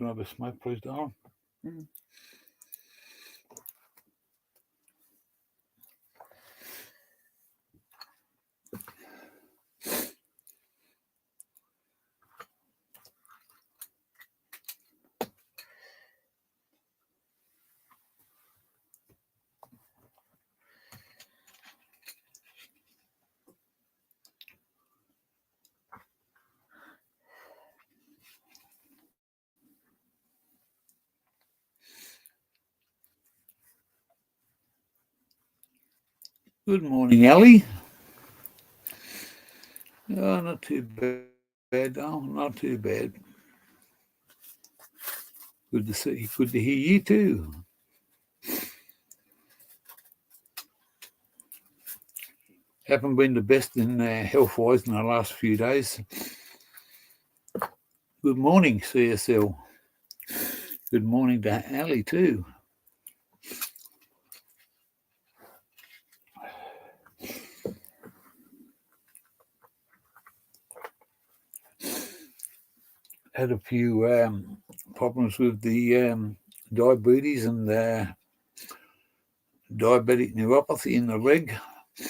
Can I have a smoke, please, darling? Mm. Good morning, Ellie. Oh, not too bad, darling. Not too bad. Good to see. Good to hear you too. Haven't been the best in health-wise in the last few days. Good morning, CSL. Good morning to Ali too. Had a few problems with the diabetes and diabetic neuropathy in the leg. I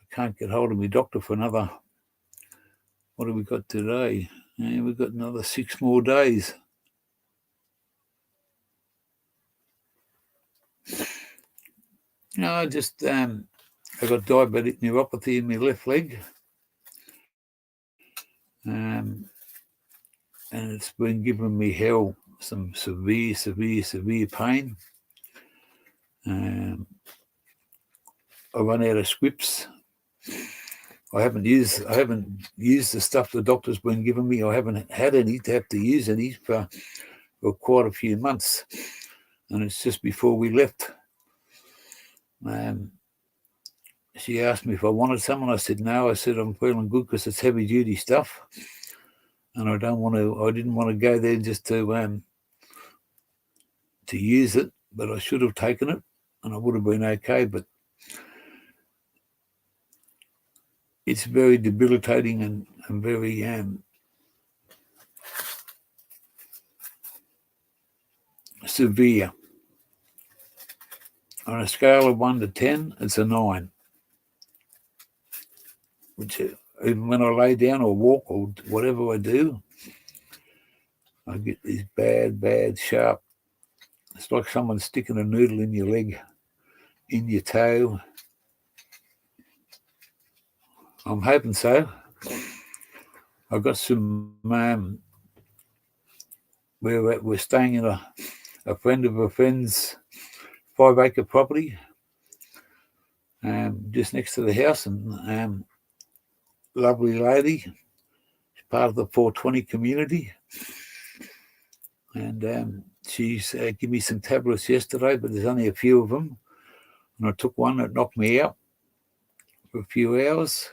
can't get hold of my doctor for another, what have we got today? We've got another 6 more days. No, I just I got diabetic neuropathy in my left leg, and it's been giving me hell, some severe pain. I run out of scripts. I haven't used the stuff the doctor's been giving me. I haven't had any to have to use any for quite a few months, and it's just before we left. She asked me if I wanted some, and I said no. I said I'm feeling good because it's heavy duty stuff, and I didn't want to go there just to use it, but I should have taken it, and I would have been okay. But it's very debilitating and very severe. On a scale of 1 to 10, it's a 9. Which even when I lay down or walk or whatever I do, I get these bad, sharp. It's like someone sticking a needle in your leg, in your toe. I'm hoping so. I got some. We're staying in a friend of a friend's 5-acre property, just next to the house, and lovely lady. She's part of the 420 community, and she's given me some tablets yesterday, but there's only a few of them, and I took one that knocked me out for a few hours,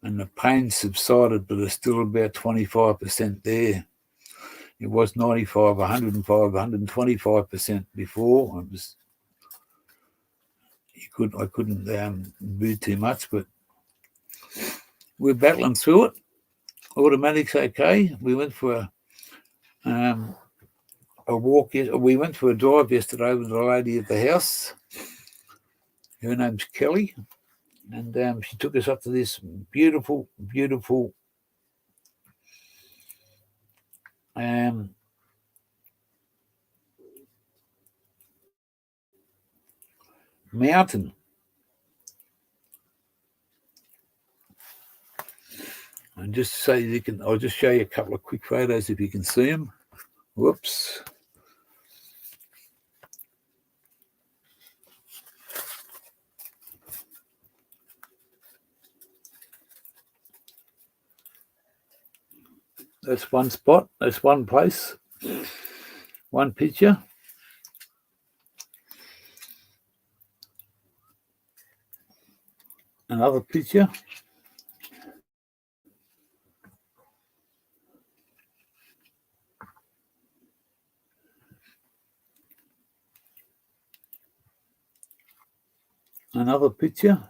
and the pain subsided, but it's still about 25% there. It was 95, 105, 125% before. I couldn't do too much, but we're battling through it. Automatic's okay. We went for a walk. We went for a drive yesterday with the lady at the house. Her name's Kelly, and she took us up to this beautiful mountain. And just so you can, I'll just show you a couple of quick photos if you can see them. Whoops. That's one spot. That's one place. One picture. Another picture. Another picture.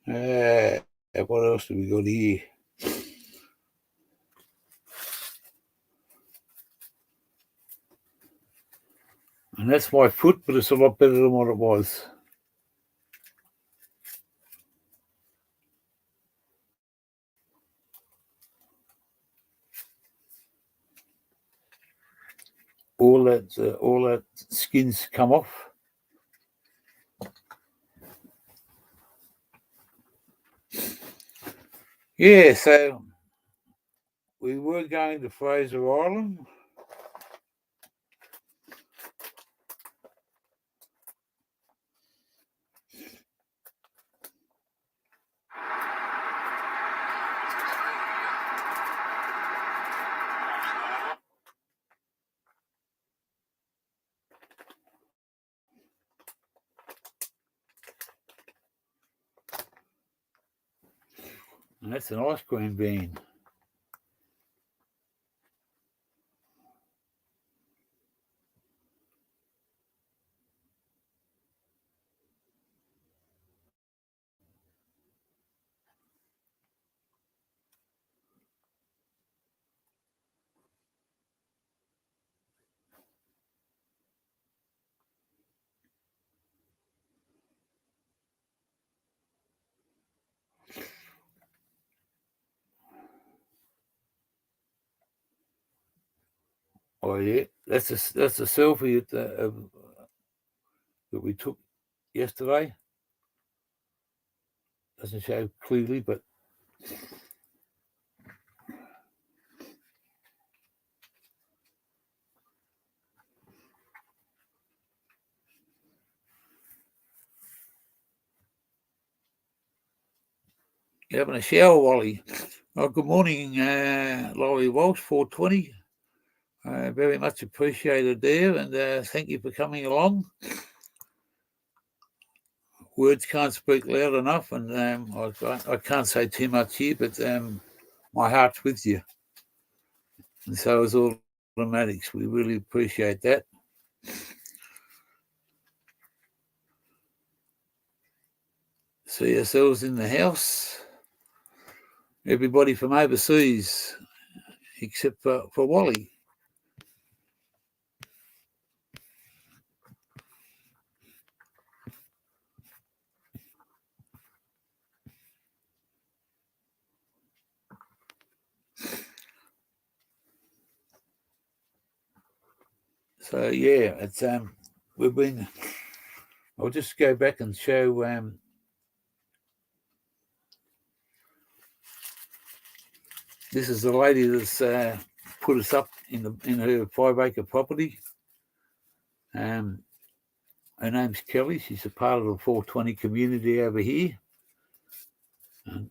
What else do we got here? And that's my foot, but it's a lot better than what it was. All that skin's come off. Yeah, so we were going to Fraser Island. And that's an ice cream van. Oh yeah, that's a selfie that we took yesterday. Doesn't show clearly, but you're having a shower, Wally. Oh, good morning, Laurie Walsh, 420. Very much appreciated there, and thank you for coming along. Words can't speak loud enough, and I can't say too much here, but my heart's with you. And so is Automatics. We really appreciate that. See ourselves in the house. Everybody from overseas, except for Wally. So yeah, it's we've been. I'll just go back and show. This is the lady that's put us up in her 5-acre property. Her name's Kelly. She's a part of the 420 community over here. And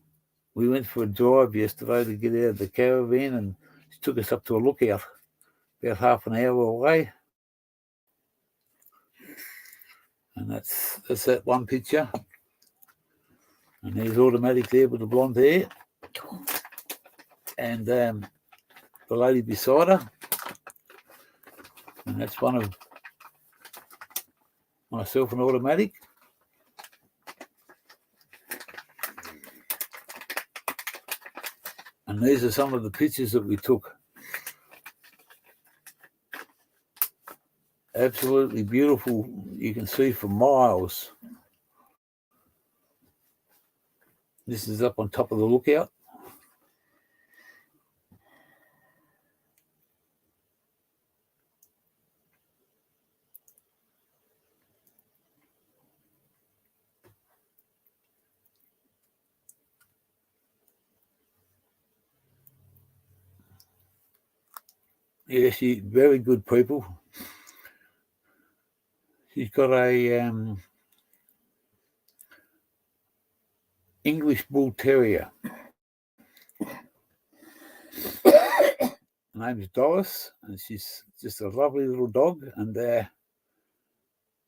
we went for a drive yesterday to get out of the caravan, and she took us up to a lookout about half an hour away. And that's that one picture. And there's Automatic there with the blonde hair. And the lady beside her. And that's one of myself and Automatic. And these are some of the pictures that we took. Absolutely beautiful. You can see for miles. This is up on top of the lookout. Yeah, she's very good people. She's got a English Bull Terrier. Her name's Doris, and she's just a lovely little dog. And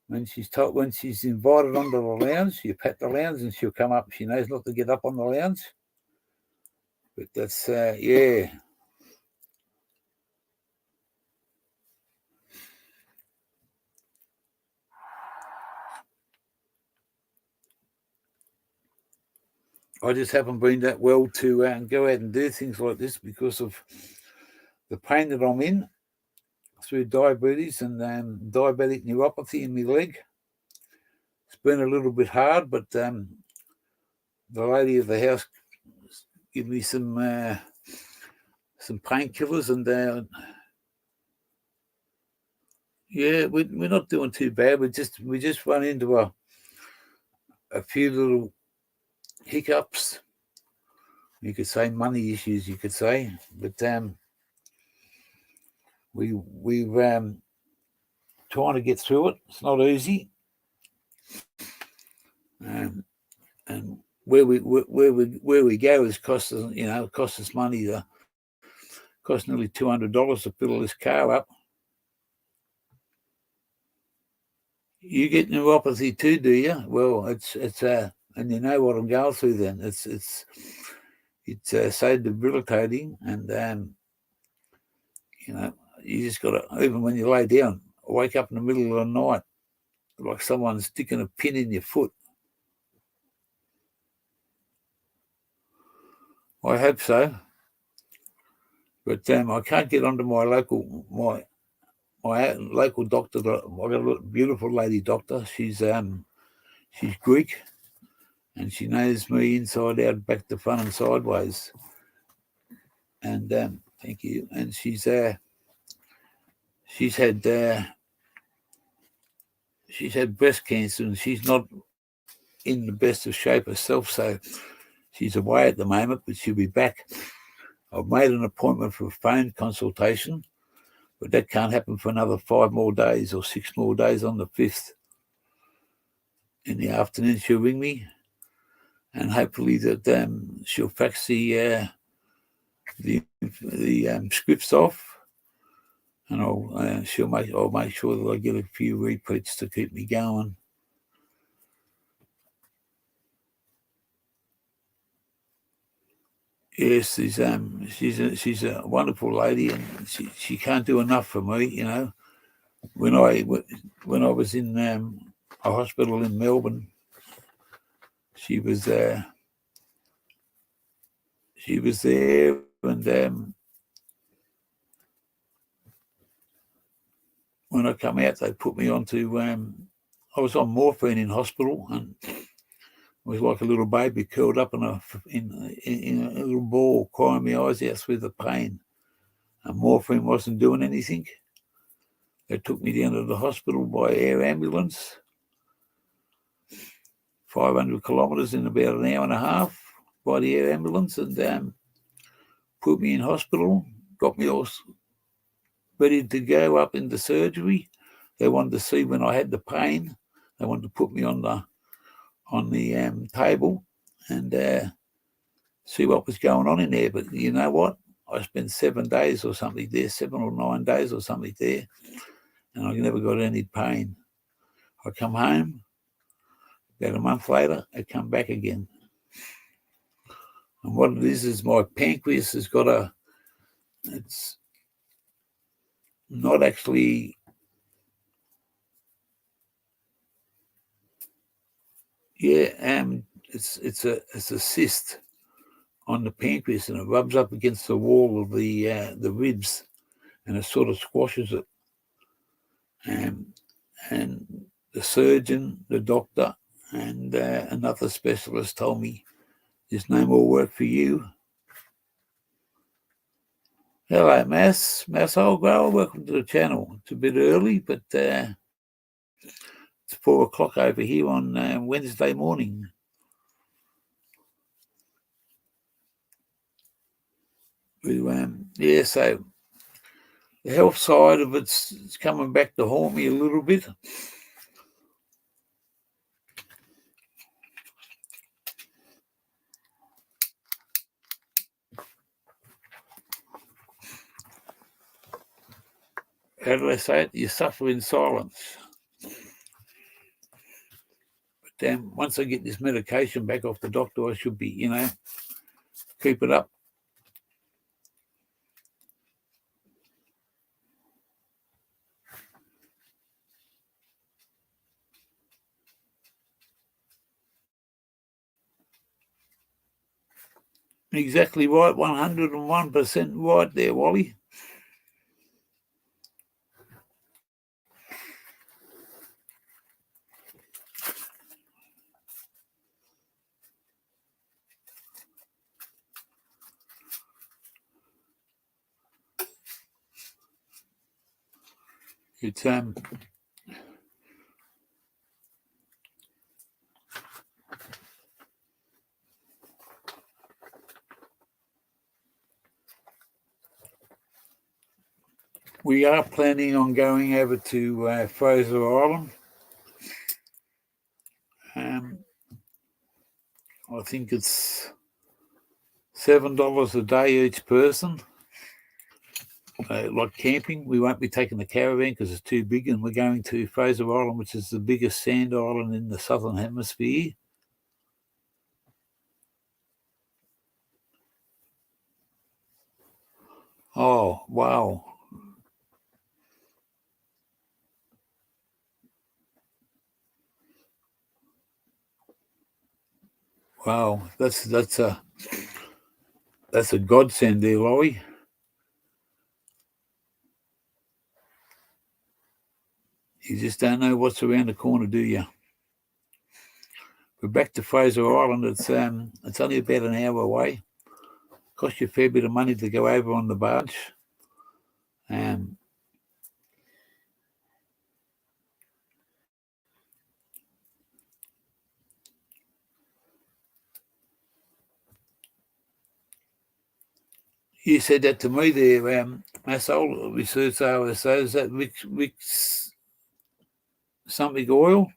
when she's invited onto the lounge, you pat the lounge, and she'll come up. She knows not to get up on the lounge. But that's yeah. I just haven't been that well to go out and do things like this because of the pain that I'm in through diabetes and diabetic neuropathy in my leg. It's been a little bit hard, but the lady of the house give me some painkillers, and yeah, we're not doing too bad. We just run into a few little hiccups. You could say money issues. You could say, but we've trying to get through it. It's not easy, and where we go is cost us money. Cost nearly $200 to fill this car up. You get neuropathy too, do you? Well, it's and you know what I'm going through. Then it's so debilitating, and you just got to, even when you lay down, wake up in the middle of the night like someone's sticking a pin in your foot. I hope so, but I can't get onto my local doctor. I got a beautiful lady doctor. She's Greek, and she knows me inside out, back to front and sideways. And thank you. And she's had breast cancer, and she's not in the best of shape herself. So she's away at the moment, but she'll be back. I've made an appointment for a phone consultation, but that can't happen for another 5 more days or 6 more days. On the 5th in the afternoon, she'll ring me, and hopefully that she'll fax the scripts off, and I'll make sure that I get a few repeats to keep me going. Yes, she's a wonderful lady, and she can't do enough for me. When I was in a hospital in Melbourne, she was there, and when I come out, they put me onto. I was on morphine in hospital, and it was like a little baby curled up in a little ball, crying my eyes out through the pain. And morphine wasn't doing anything. They took me down to the hospital by air ambulance, 500 kilometres in about an hour and a half by the air ambulance, and put me in hospital, got me all ready to go up into surgery. They wanted to see when I had the pain. They wanted to put me on the table and see what was going on in there. But you know what? I spent 7 days or something there, 7 or 9 days or something there, and I never got any pain. I come home, about a month later, I come back again. And what it is my pancreas has got it's not actually, it's a cyst on the pancreas, and it rubs up against the wall of the ribs, and it sort of squashes it. And the surgeon, the doctor, and another specialist told me, there's no more work for you. Hello, Mass Old Grower. Welcome to the channel. It's a bit early, but it's 4 o'clock over here on Wednesday morning. So the health side of it's coming back to haunt me a little bit. How do I say it? You suffer in silence. But once I get this medication back off the doctor, I should be, keep it up. Exactly right, 101% right there, Wally. It's we are planning on going over to Fraser Island. I think it's $7 a day each person. Like camping, we won't be taking the caravan because it's too big, and we're going to Fraser Island, which is the biggest sand island in the southern hemisphere. Oh, wow. Wow, that's a godsend there, Laurie. You just don't know what's around the corner, do you? We're back to Fraser Island. It's only about an hour away. Cost you a fair bit of money to go over on the barge. You said that to me there, Massol. We said so. Is that Vicks something oil?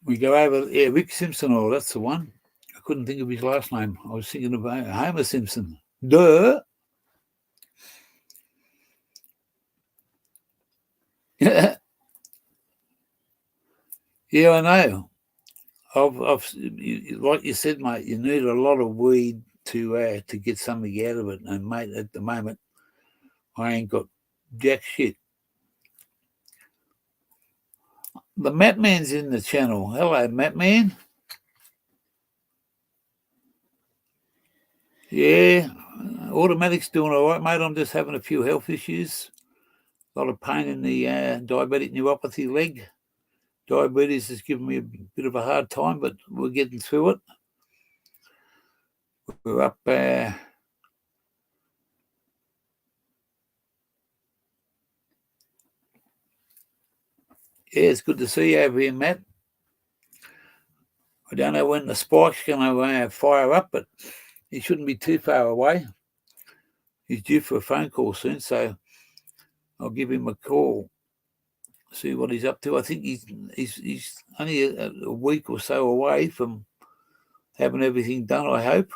We go over, Rick Simpson oil. That's the one. I couldn't think of his last name. I was thinking of Homer Simpson. Duh. Yeah, I know. Like you said, mate, you need a lot of weed to get something out of it. And mate, at the moment, I ain't got jack shit. The Map Man's in the channel. Hello, Map Man. Yeah, automatic's doing all right, mate. I'm just having a few health issues. A lot of pain in the diabetic neuropathy leg. Diabetes is giving me a bit of a hard time, but we're getting through it. We're up. Yeah, it's good to see you over here, Matt. I don't know when the spike's going to fire up, but he shouldn't be too far away. He's due for a phone call soon, so I'll give him a call, see what he's up to. I think he's only a week or so away from having everything done, I hope.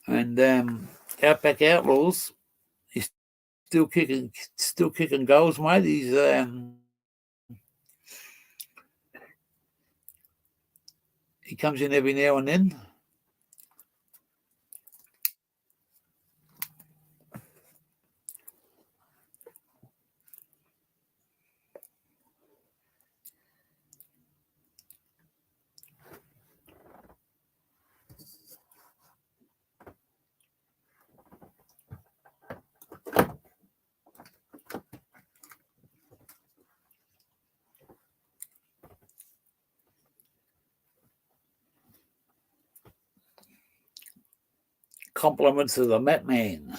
And Outback Outlaws, he's still kicking goals, mate. He's he comes in every now and then. Compliments of the Map Man.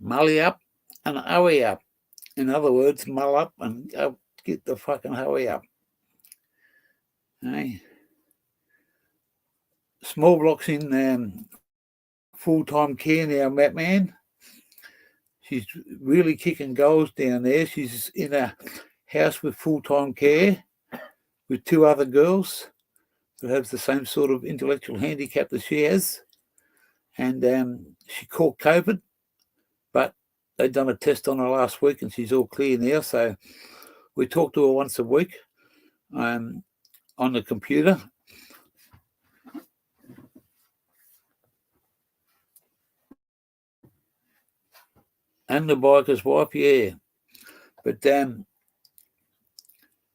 Mully up and hurry up. In other words, mull up and go get the fucking hurry up. Hey. Small Block's in full-time care now, Map Man. She's really kicking goals down there. She's in a house with full-time care with two other girls. that has the same sort of intellectual handicap that she has. And she caught COVID, but they'd done a test on her last week and she's all clear now. So we talk to her once a week on the computer. And the biker's wife, yeah. But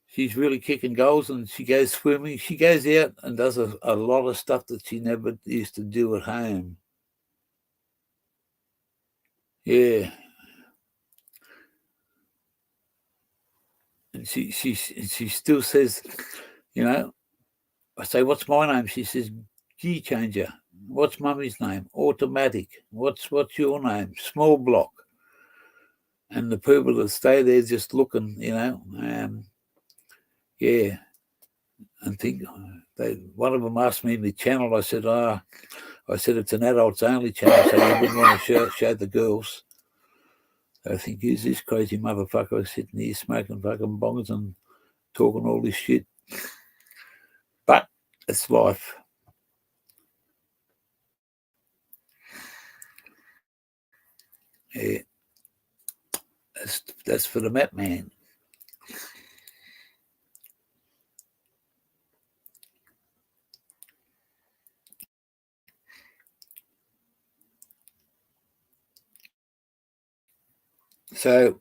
she's really kicking goals and she goes swimming. She goes out and does a lot of stuff that she never used to do at home. Yeah. And she still says, you know, I say, what's my name? She says, G Changer. What's Mummy's name? Automatic. What's your name? Small Block. And the people that stay there just looking, you know, yeah. And think one of them asked me the channel. I said, it's an adults only channel, so you wouldn't want to show the girls. I think, who's this crazy motherfucker sitting here smoking fucking bongers and talking all this shit? But it's life. Yeah. That's for the map man. So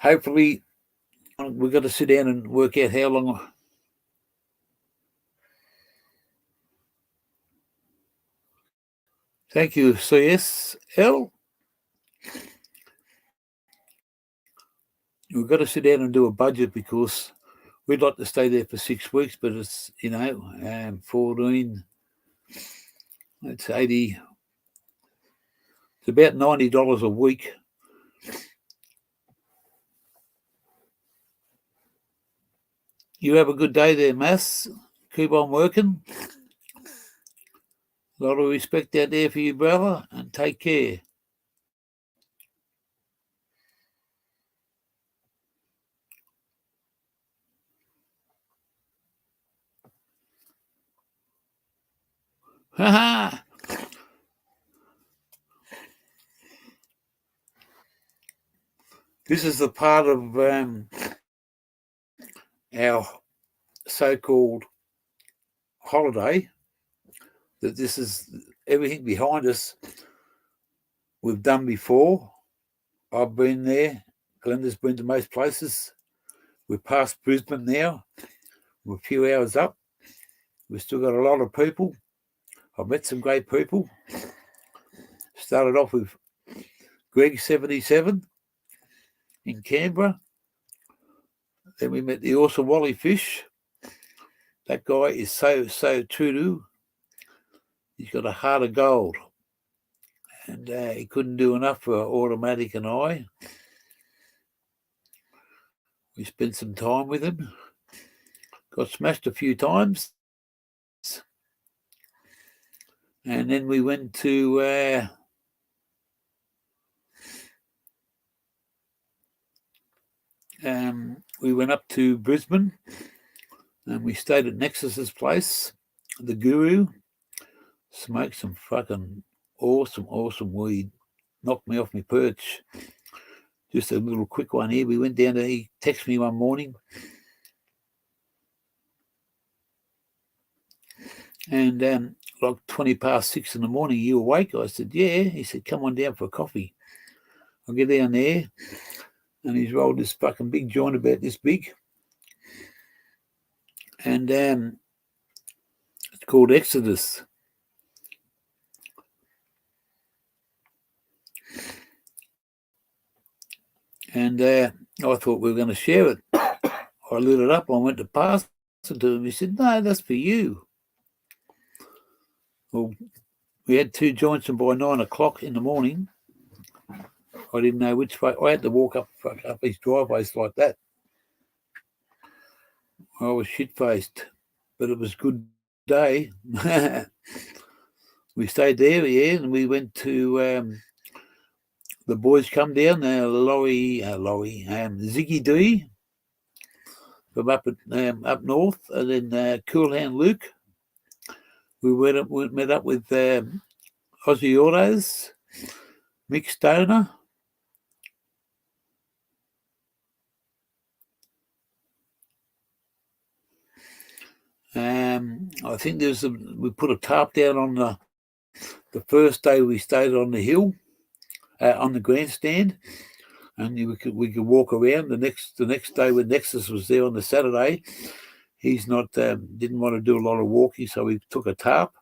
hopefully we've got to sit down and work out how long. Thank you, CSL. We've got to sit down and do a budget because we'd like to stay there for 6 weeks, but it's, 14, it's 80, it's about $90 a week. You have a good day there, Mass. Keep on working. A lot of respect out there for you, brother, and take care. Ha This is the part of our so-called holiday that this is everything behind us we've done before. I've been there. Glenda's been to most places. We're past Brisbane now. We're a few hours up. We've still got a lot of people. I've met some great people. Started off with Greg 77 in Canberra. Then we met the awesome Wally Fish. That guy is so true. He's got a heart of gold. And he couldn't do enough for Automatic and I. We spent some time with him. Got smashed a few times. And then we went to we went up to Brisbane and we stayed at Nexus's place, the Guru. Smoked some fucking awesome weed. Knocked me off my perch. Just a little quick one here. We went down there. He texted me one morning. And like 20 past 6 in the morning, you awake? I said, yeah. He said, come on down for a coffee. I'll get down there. And he's rolled this fucking big joint about this big. And it's called Exodus. And I thought we were going to share it. I lit it up. I went to pass it to him. He said, no, that's for you. Well, we had 2 joints, and by 9 o'clock in the morning, I didn't know which way. I had to walk up these driveways like that. I was shit-faced, but it was a good day. We stayed there, yeah, and we went to the boys come down, Ziggy D, from up north, and then Cool Hand Luke. We met up with Aussie Autos, Mick Stoner. I think we put a tarp down on the first day we stayed on the hill, on the grandstand, and we could walk around. The next day when Nexus was there on the Saturday, he's not didn't want to do a lot of walking, so we took a tarp.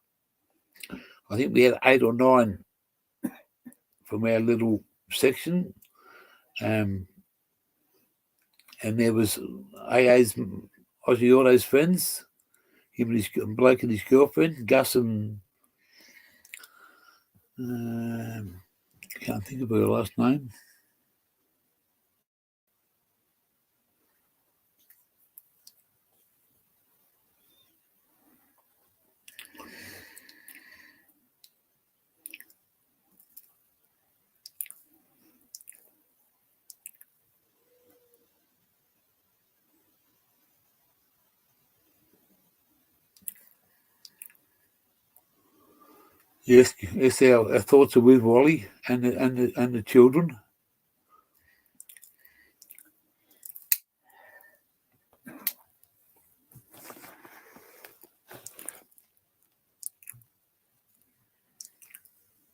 I think we had 8 or 9 from our little section, and there was AA's Aussie Autos friends, him and his bloke and his girlfriend, Gus, and can't think of her last name. Yes, our thoughts are with Wally and the children.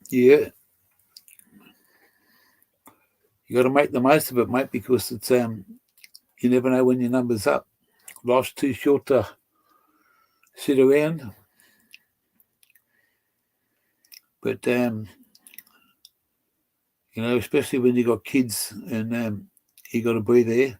Yeah, you got to make the most of it, mate, because it's you never know when your number's up. Life's too short to sit around. But especially when you got kids and you got to be there.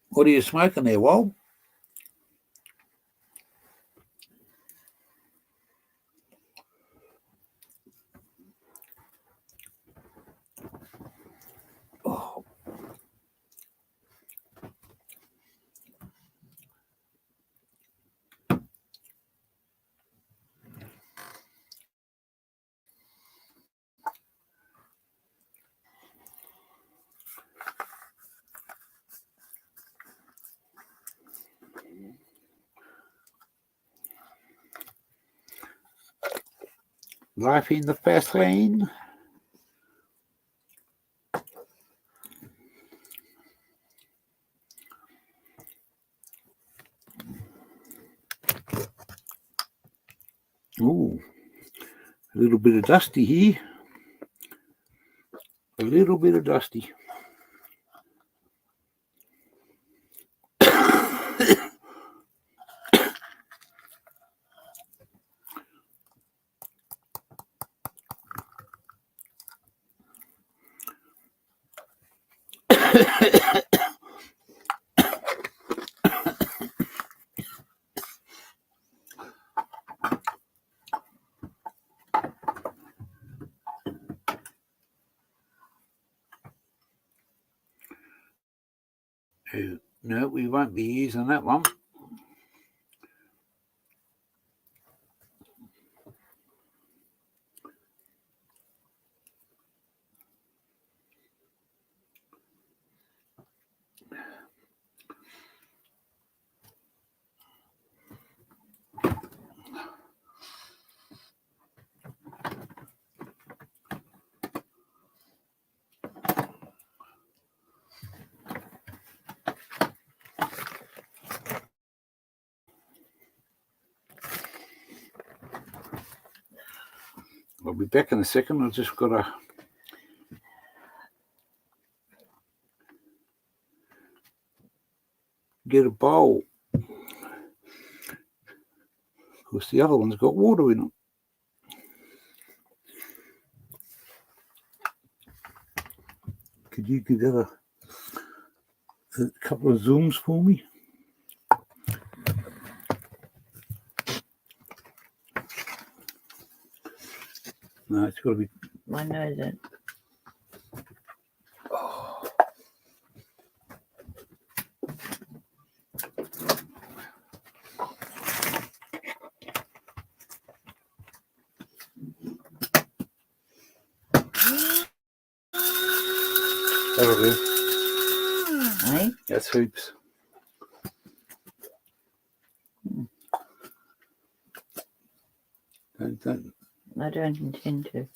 What are you smoking there, Wal? Oh. Life in the fast lane. Ooh, a little bit of dusty here. A little bit of dusty. No, we won't be using that one. I'll be back in a second. I've just got to get a bowl. Of course, the other one's got water in them. Could you give that a couple of zooms for me? No, it's got to be. I know that. that'll do. Eh? That's heaps. Don't. I don't intend to.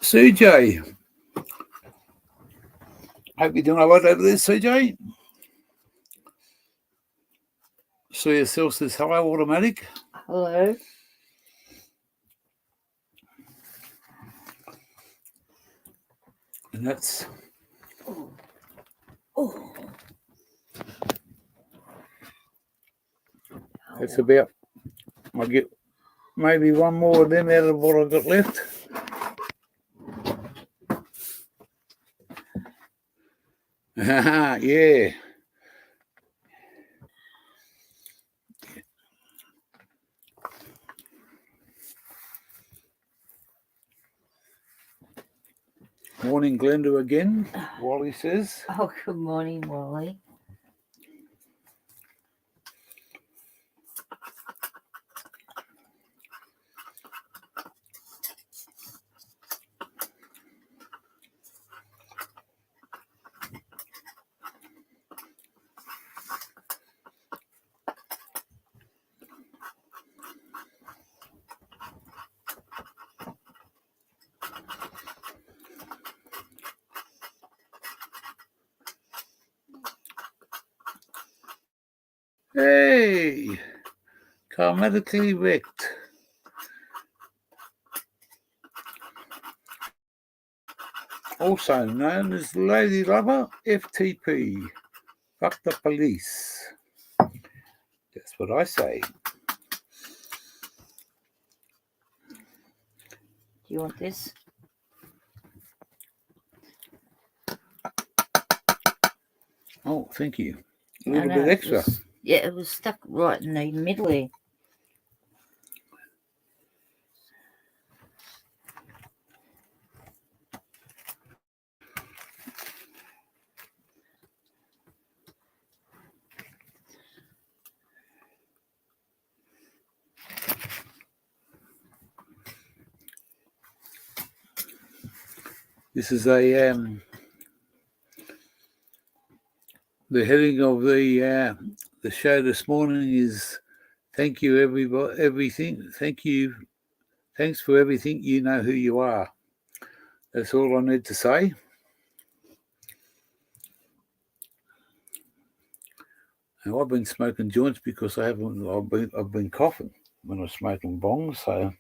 CJ, hope you're doing all right over there, CJ. See yourself says hello, automatic. Hello. And that's that's about. I'll get maybe one more of them out of what I've got left. Yeah. Morning, Glenda again, Wally says. Oh, good morning, Wally. Hey, karmatically wrecked. Also known as Lady Lover FTP. Fuck the police. That's what I say. Do you want this? Oh, thank you. A little bit extra. It was stuck right in the middle there. This is a the heading of the show this morning is thank you everybody, everything. Thank you, thanks for everything. You know who you are. That's all I need to say. Now, I've been smoking joints because I've been coughing when I was smoking bongs. So.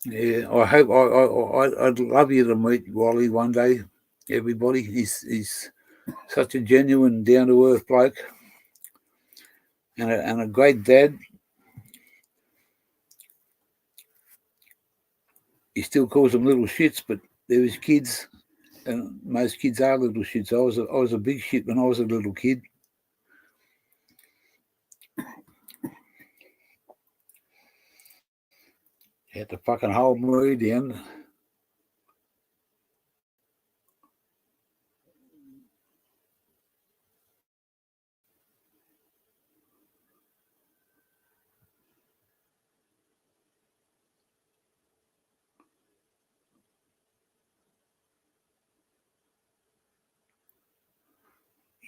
Yeah, I hope I'd love you to meet Wally one day. Everybody, he's such a genuine, down to earth bloke, and a great dad. He still calls them little shits, but they're his kids, and most kids are little shits. I was a big shit when I was a little kid. Had to fucking hold me down.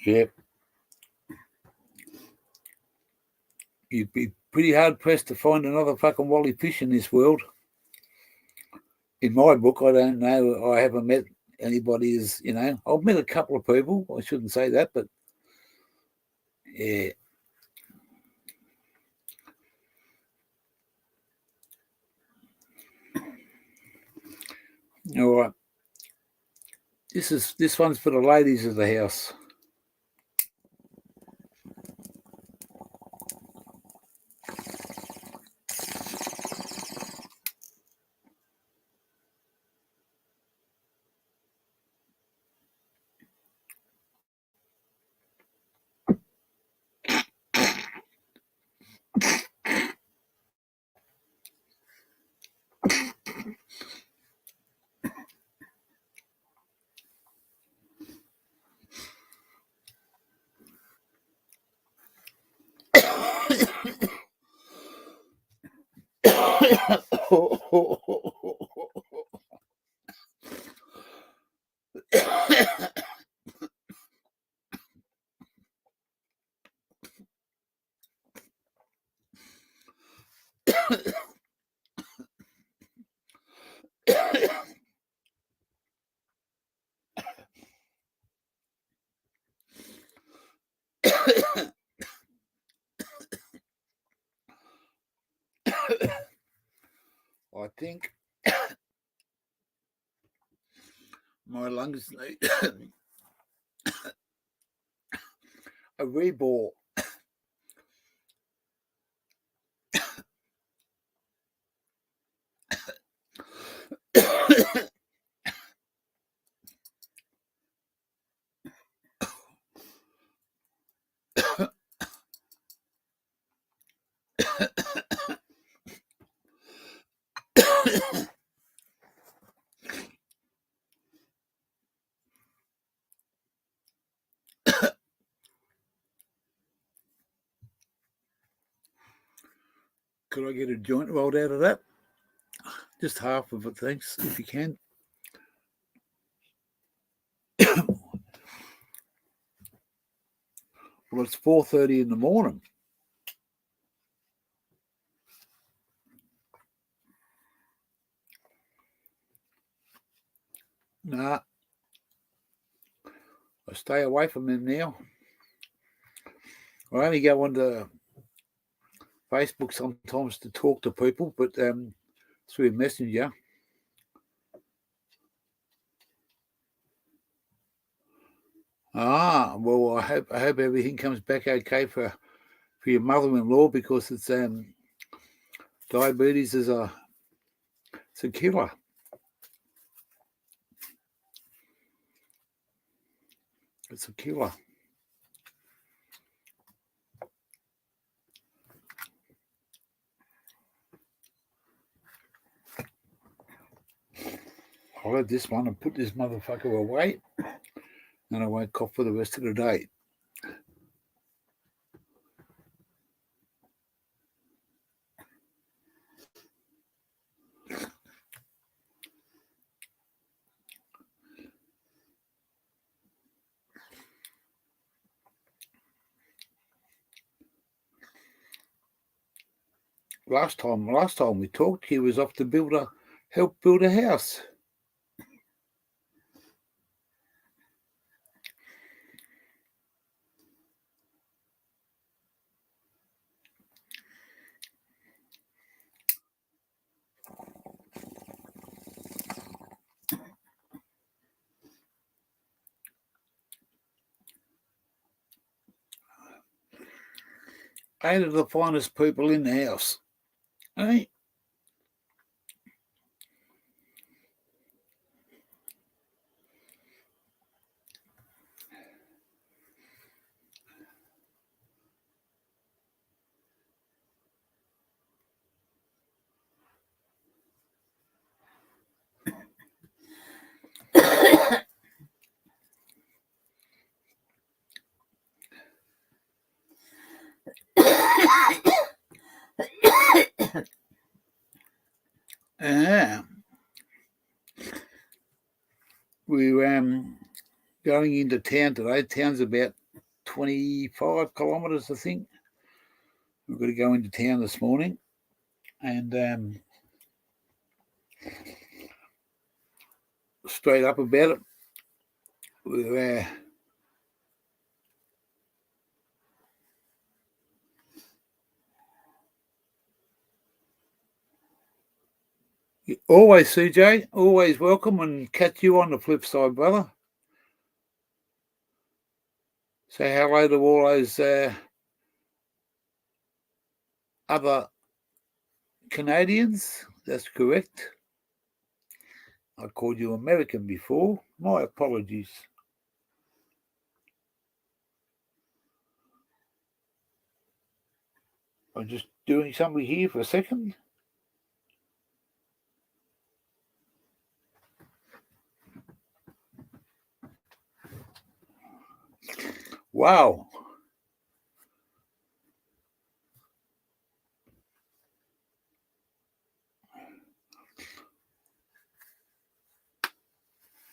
Yep. You'd be pretty hard pressed to find another fucking Wally Fish in this world. In my book, I don't know. I haven't met anybody as, I've met a couple of people. I shouldn't say that, but yeah. All right. This one's for the ladies of the house. think my lungs need a rebore. Could I get a joint rolled out of that? Just half of it, thanks, if you can. Well, it's 4:30 in the morning. Nah. I stay away from them now. I only go onto Facebook sometimes to talk to people, but through Messenger. Well, I hope everything comes back okay for your mother-in-law, because it's diabetes is it's a killer. It's a killer. I'll have this one and put this motherfucker away, and I won't cough for the rest of the day. Last time we talked, he was off to help build a house. Ain't it the finest people in the house? Eh? We're going into town today. Town's about 25 kilometres, I think. We've got to go into town this morning, and straight up about it, we're always, CJ, always welcome, and catch you on the flip side, brother. Say hello to all those other Canadians. That's correct. I called you American before. My apologies. I'm just doing something here for a second. Wow.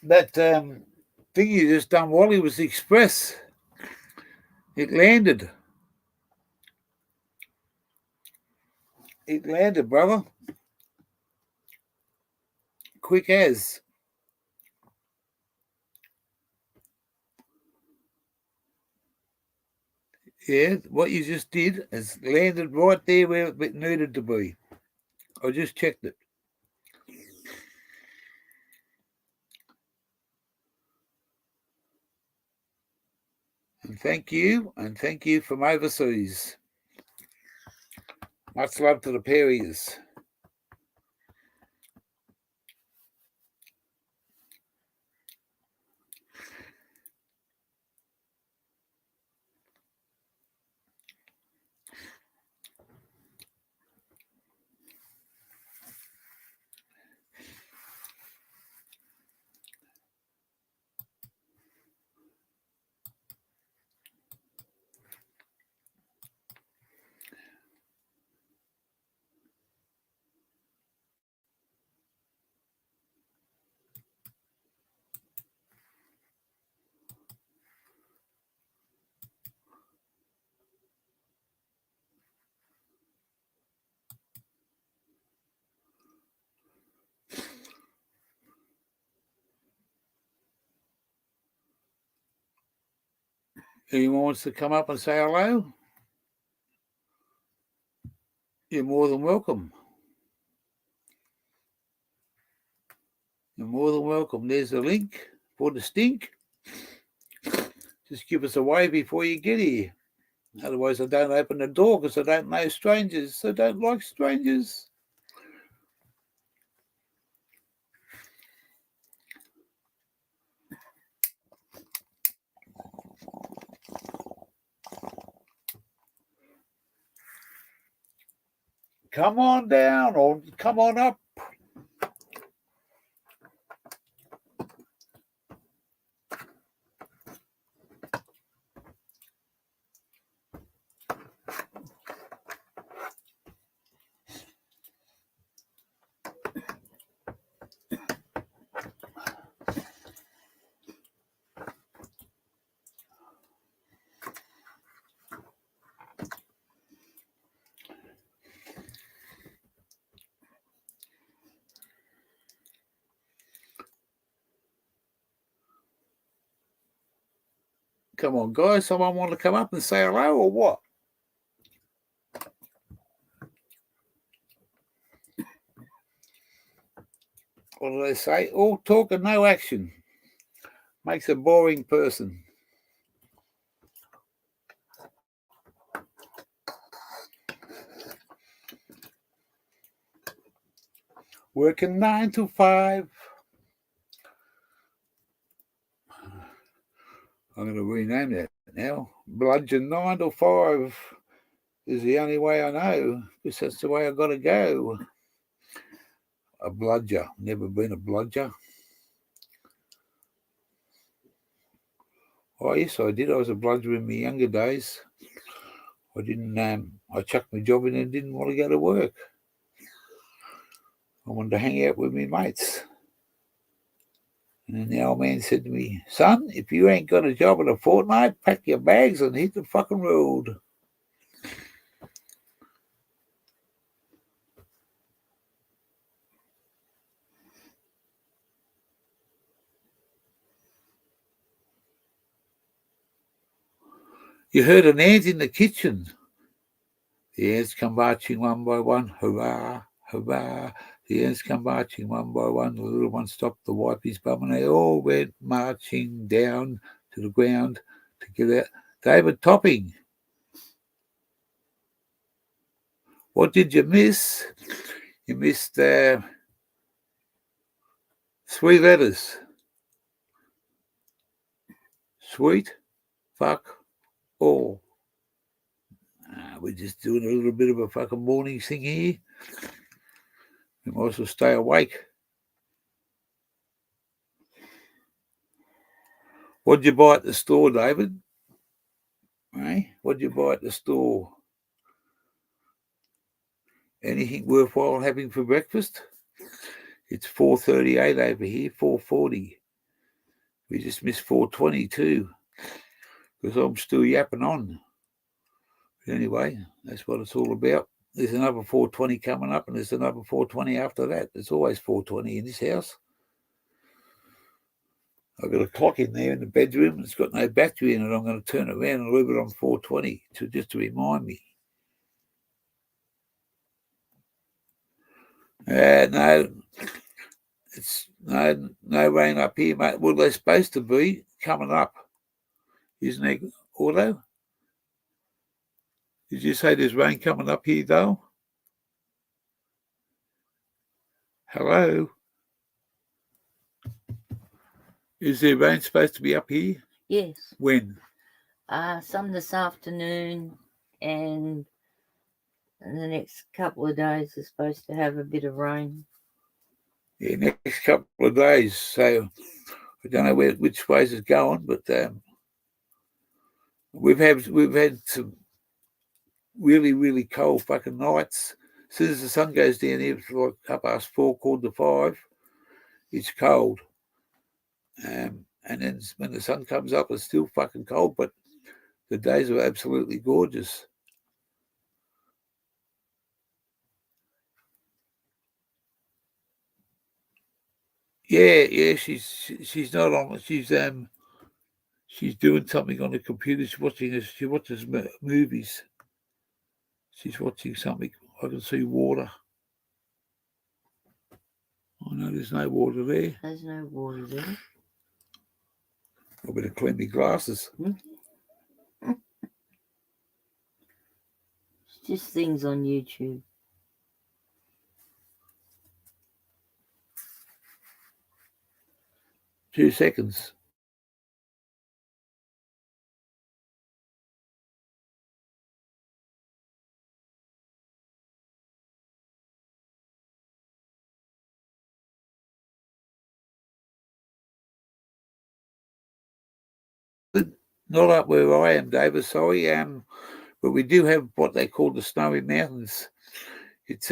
That thing you just done, Wally, was the Express. It landed. It landed, brother. Quick as. Yeah, what you just did is landed right there where it needed to be. I just checked it. And thank you from overseas. Much love to the Perrys. Anyone wants to come up and say hello? You're more than welcome. You're more than welcome. There's a link for the stink. Just give us a wave before you get here. Otherwise, I don't open the door because I don't know strangers. I don't like strangers. Come on down or come on up. Come on, guys. Someone want to come up and say hello or what? What do they say? All talk and no action makes a boring person. Working 9 to 5. I'm going to rename that now. Bludgeon 9 to 5 is the only way I know, because that's the way I got to go. A bludger. Never been a bludger. Oh, yes, I did. I was a bludger in my younger days. I didn't. I chucked my job in and didn't want to go to work. I wanted to hang out with my mates. And then the old man said to me, son, if you ain't got a job in a fortnight, pack your bags and hit the fucking road. You heard an ant in the kitchen. The ants come marching one by one. Hurrah, hurrah. The ants come marching one by one. The little one stopped to wipe his bum, and they all went marching down to the ground to get out. David Topping. What did you miss? You missed 3 letters. Sweet, fuck, all. We're just doing a little bit of a fucking morning thing here. We might as well stay awake. What'd you buy at the store, David? Hey, what'd you buy at the store? Anything worthwhile having for breakfast? It's 4:38 over here, 4:40. We just missed 4:22 because I'm still yapping on. But anyway, that's what it's all about. There's another 4:20 coming up, and there's another 4:20 after that. There's always 4:20 in this house. I've got a clock in there in the bedroom. It's got no battery in it. I'm going to turn it around and leave it on 4:20 just to remind me. No, it's no rain up here, mate. Well, they're supposed to be coming up, isn't it? Auto? Did you say there's rain coming up here, though? Hello? Is there rain supposed to be up here? Yes. When? Some this afternoon, and in the next couple of days is supposed to have a bit of rain. Yeah, next couple of days. So I don't know which ways it's going, but we've had some really, really cold fucking nights. As soon as the sun goes down here, it's like 4:30, 4:45, it's cold. And then when the sun comes up, it's still fucking cold, but the days are absolutely gorgeous. Yeah, she's not on. She's doing something on the computer. She watches movies. She's watching something. I can see water. Oh no, there's no water there. There's no water there. I better clean my glasses. It's just things on YouTube. 2 seconds. Not up where I am, David. Sorry, but we do have what they call the Snowy Mountains. It's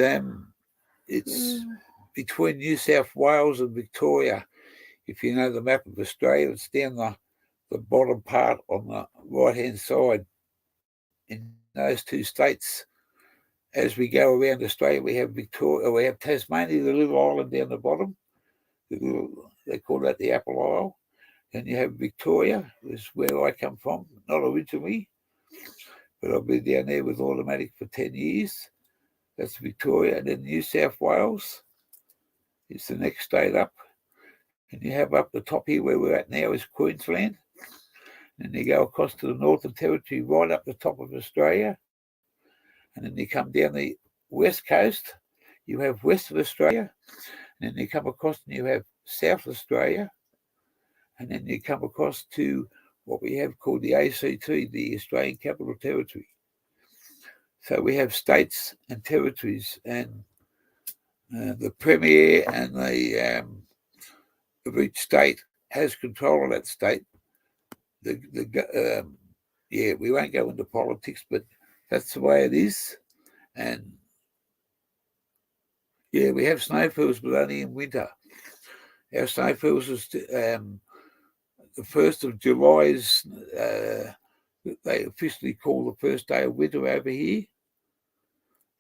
between New South Wales and Victoria. If you know the map of Australia, it's down the bottom part on the right-hand side. In those two states, as we go around Australia, we have Victoria, we have Tasmania, the little island down the bottom. They call that the Apple Isle. And you have Victoria, which is where I come from, not originally, but I've been down there with automatic for 10 years. That's Victoria. And then New South Wales is the next state up. And you have up the top here where we're at now is Queensland. And you go across to the Northern Territory, right up the top of Australia. And then you come down the west coast, you have Western Australia. And then you come across and you have South Australia. And then you come across to what we have called the ACT, the Australian Capital Territory. So we have states and territories, and the Premier and of each state has control of that state. We won't go into politics, but that's the way it is. And yeah, we have snowfields, but only in winter. Our snowfields is the 1st of July is they officially call the first day of winter over here,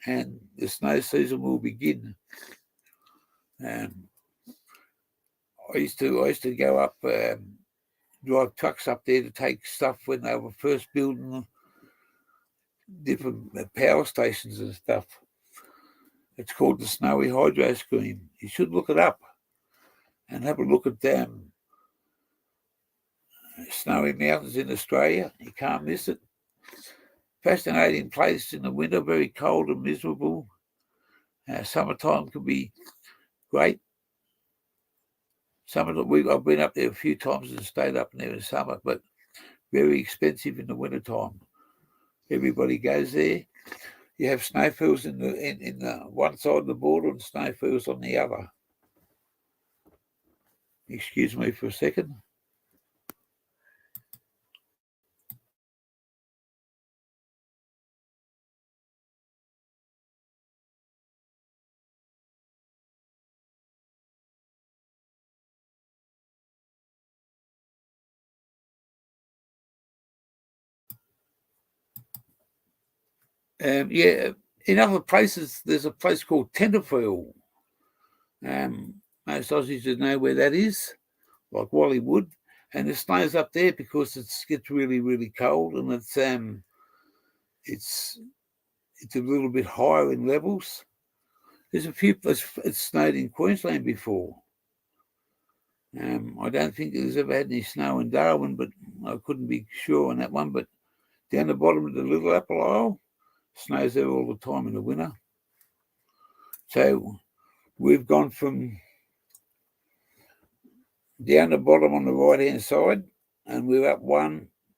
and the snow season will begin. I used to go up, drive trucks up there to take stuff when they were first building different power stations and stuff. It's called the Snowy Hydro Scheme. You should look it up and have a look at them. Snowy Mountains in Australia. You can't miss it. Fascinating place in the winter, very cold and miserable. Summertime can be great. I've been up there a few times and stayed up there in summer, but very expensive in the wintertime. Everybody goes there. You have snowfields in the one side of the border and snowfields on the other. Excuse me for a second. In other places, there's a place called Tenterfield. Most Aussies would know where that is, like Wally Wood. And it snows up there because it gets really, really cold, and it's a little bit higher in levels. There's a few places it's snowed in Queensland before. I don't think there's ever had any snow in Darwin, but I couldn't be sure on that one. But down the bottom of the Little Apple Isle. Snows there all the time in the winter. So we've gone from down the bottom on the right-hand side, and we're up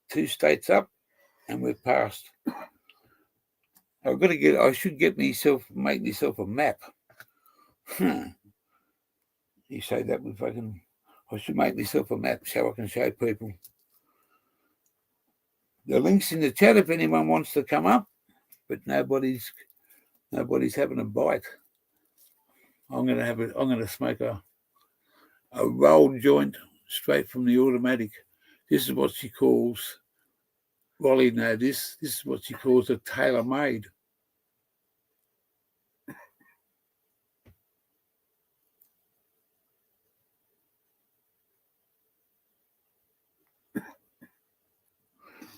2 states up, and we're past. I should make myself a map. You say that with fucking. I should make myself a map so I can show people. The link's in the chat if anyone wants to come up, but nobody's having a bite. I'm gonna smoke a rolled joint straight from the automatic. This is what she calls. Rolly, no, this is what she calls a tailor-made.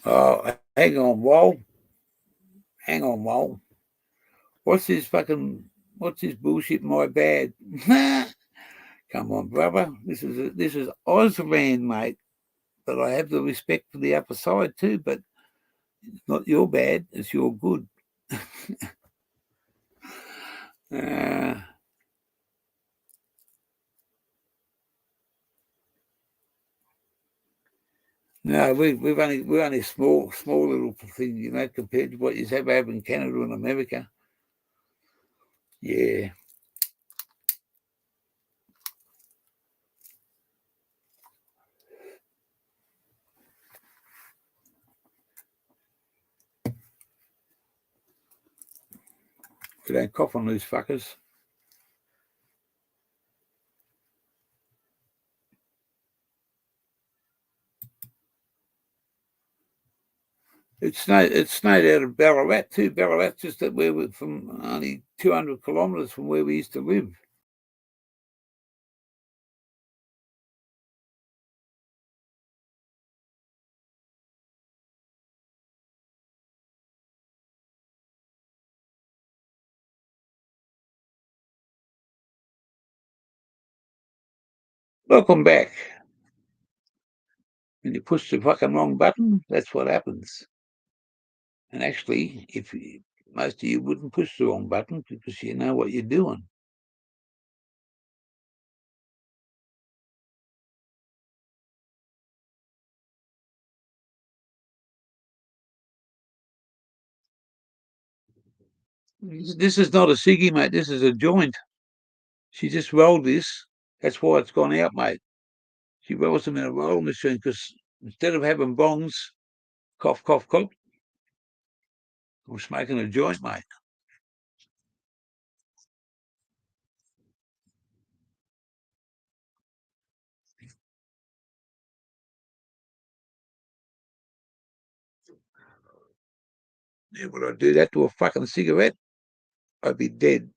Oh, hang on, Wall. What's this bullshit, my bad? Come on, brother. This is Auslan, mate. But I have the respect for the upper side too, but it's not your bad, it's your good. No, we're only small little thing, you know, compared to what you have over in Canada and America. Yeah. We don't cough on these fuckers. It snowed out of Ballarat too. Ballarat just that we're from only 200 kilometres from where we used to live. Welcome back. When you push the fucking wrong button, that's what happens. And actually, most of you wouldn't push the wrong button because you know what you're doing. This is not a ciggy, mate. This is a joint. She just rolled this. That's why it's gone out, mate. She rolls them in a rolling machine because instead of having bongs, cough, cough, cough, I'm smoking a joint, mate. Yeah, would I do that to a fucking cigarette? I'd be dead.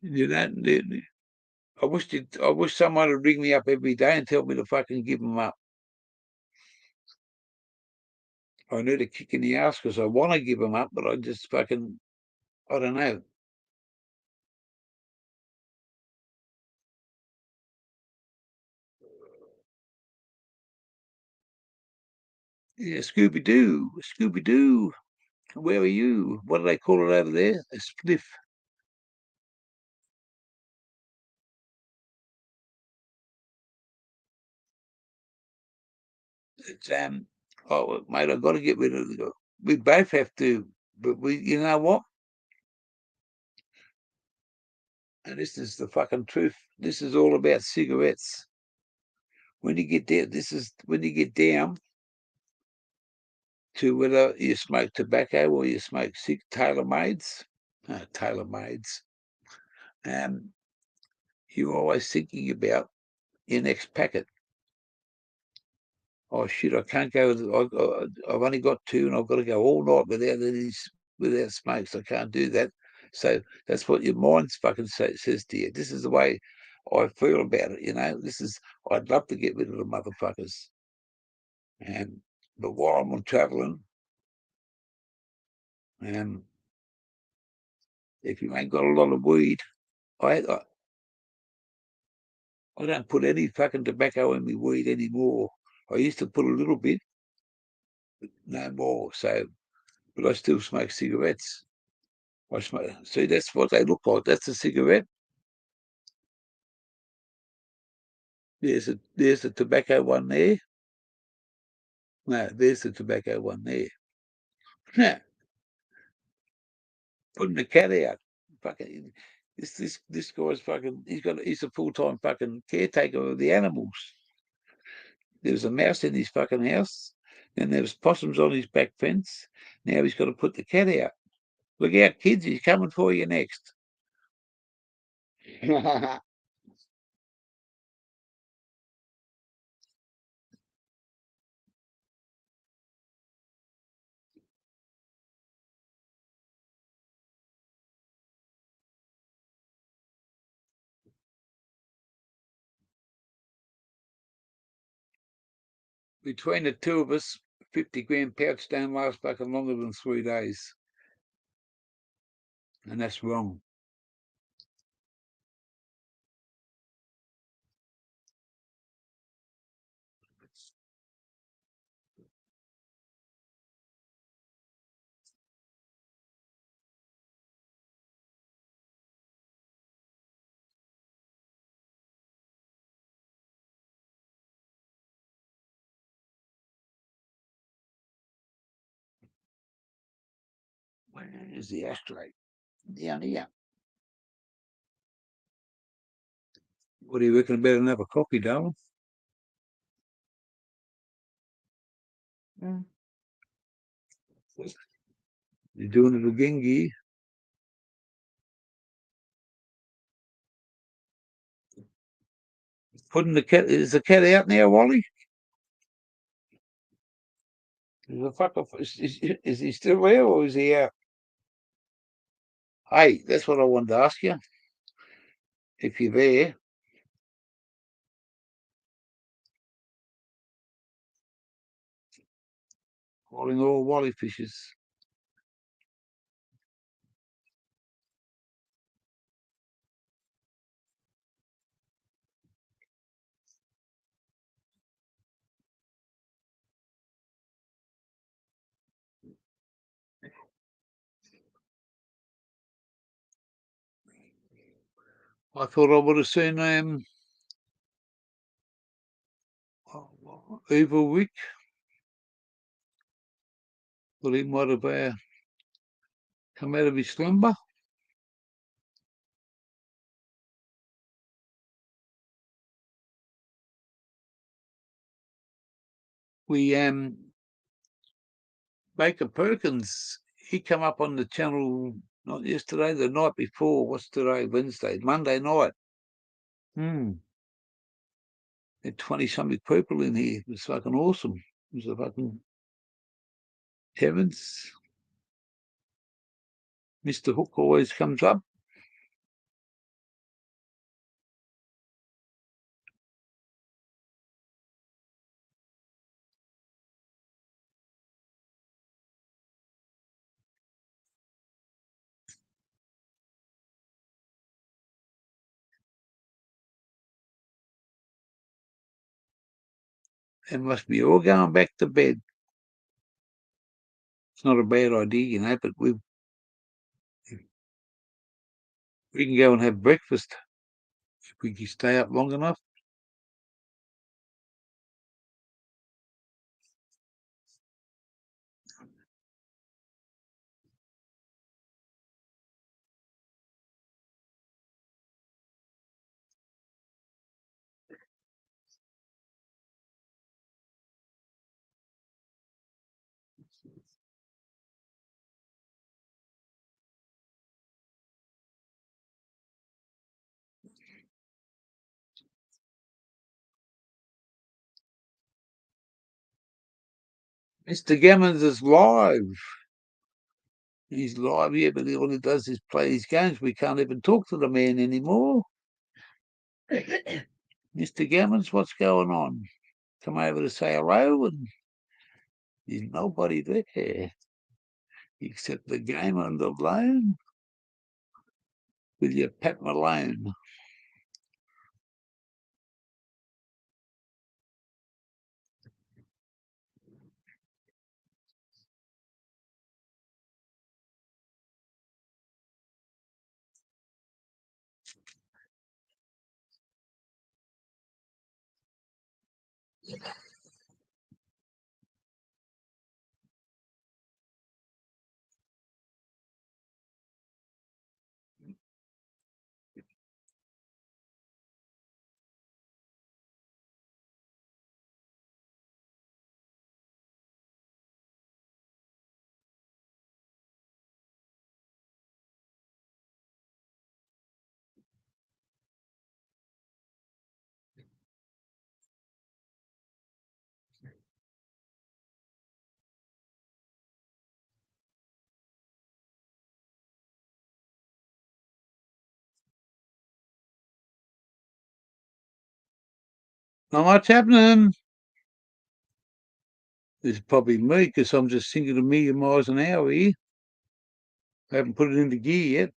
You know, I wish someone would ring me up every day and tell me to fucking give them up. I need a kick in the ass because I want to give them up, but I just fucking, I don't know. Yeah, Scooby-Doo, where are you? What do they call it over there? A spliff. It's oh mate, I've got to get rid of it. We both have to, but you know what? And this is the fucking truth. This is all about cigarettes. When you get down, when you get down to whether you smoke tobacco or you smoke tailor-mades, you're always thinking about your next packet. Oh shit! I can't go. I've only got 2, and I've got to go all night without smokes. I can't do that. So that's what your mind fucking says to you. This is the way I feel about it. You know, I'd love to get rid of the motherfuckers. But while I'm traveling, if you ain't got a lot of weed, I I don't put any fucking tobacco in my weed anymore. I used to put a little bit, but no more. So, but I still smoke cigarettes. I smoke. See, that's what they look like. That's a cigarette. There's the tobacco one there. No, there's the tobacco one there. Yeah, putting the cat out. Fucking this guy's fucking. He's a full-time fucking caretaker of the animals. There was a mouse in his fucking house, and there was possums on his back fence. Now he's got to put the cat out. Look out, kids! He's coming for you next. Between the two of us, 50-gram pouch don't last fucking longer than 3 days, and that's wrong. Where is the ashtray? Down here. What do you reckon about another coffee, darling? Mm. You're doing it again, Gee? Putting the cat. Is the cat out now, Wally? Is he still there or is he out? Hey, that's what I wanted to ask you. If you're there, calling all Wally fishes. I thought I would have seen Evil Wick, but he might have come out of his slumber. We Baker Perkins, he come up on the channel not yesterday, the night before. What's today? Wednesday, Monday night. Had 20-something people in here. It was fucking awesome. It was a fucking heavens. Mr. Hook always comes up. They must be all going back to bed. It's not a bad idea, you know, but we can go and have breakfast if we can stay up long enough. Mr. Gammons is live. He's live here, but all he does is play his games. We can't even talk to the man anymore. Mr. Gammons, what's going on? Come over to say hello, and there's nobody there except the game on the line with your Pat Malone. Not much happening. It's probably me because I'm just thinking a million miles an hour here. I haven't put it into gear yet.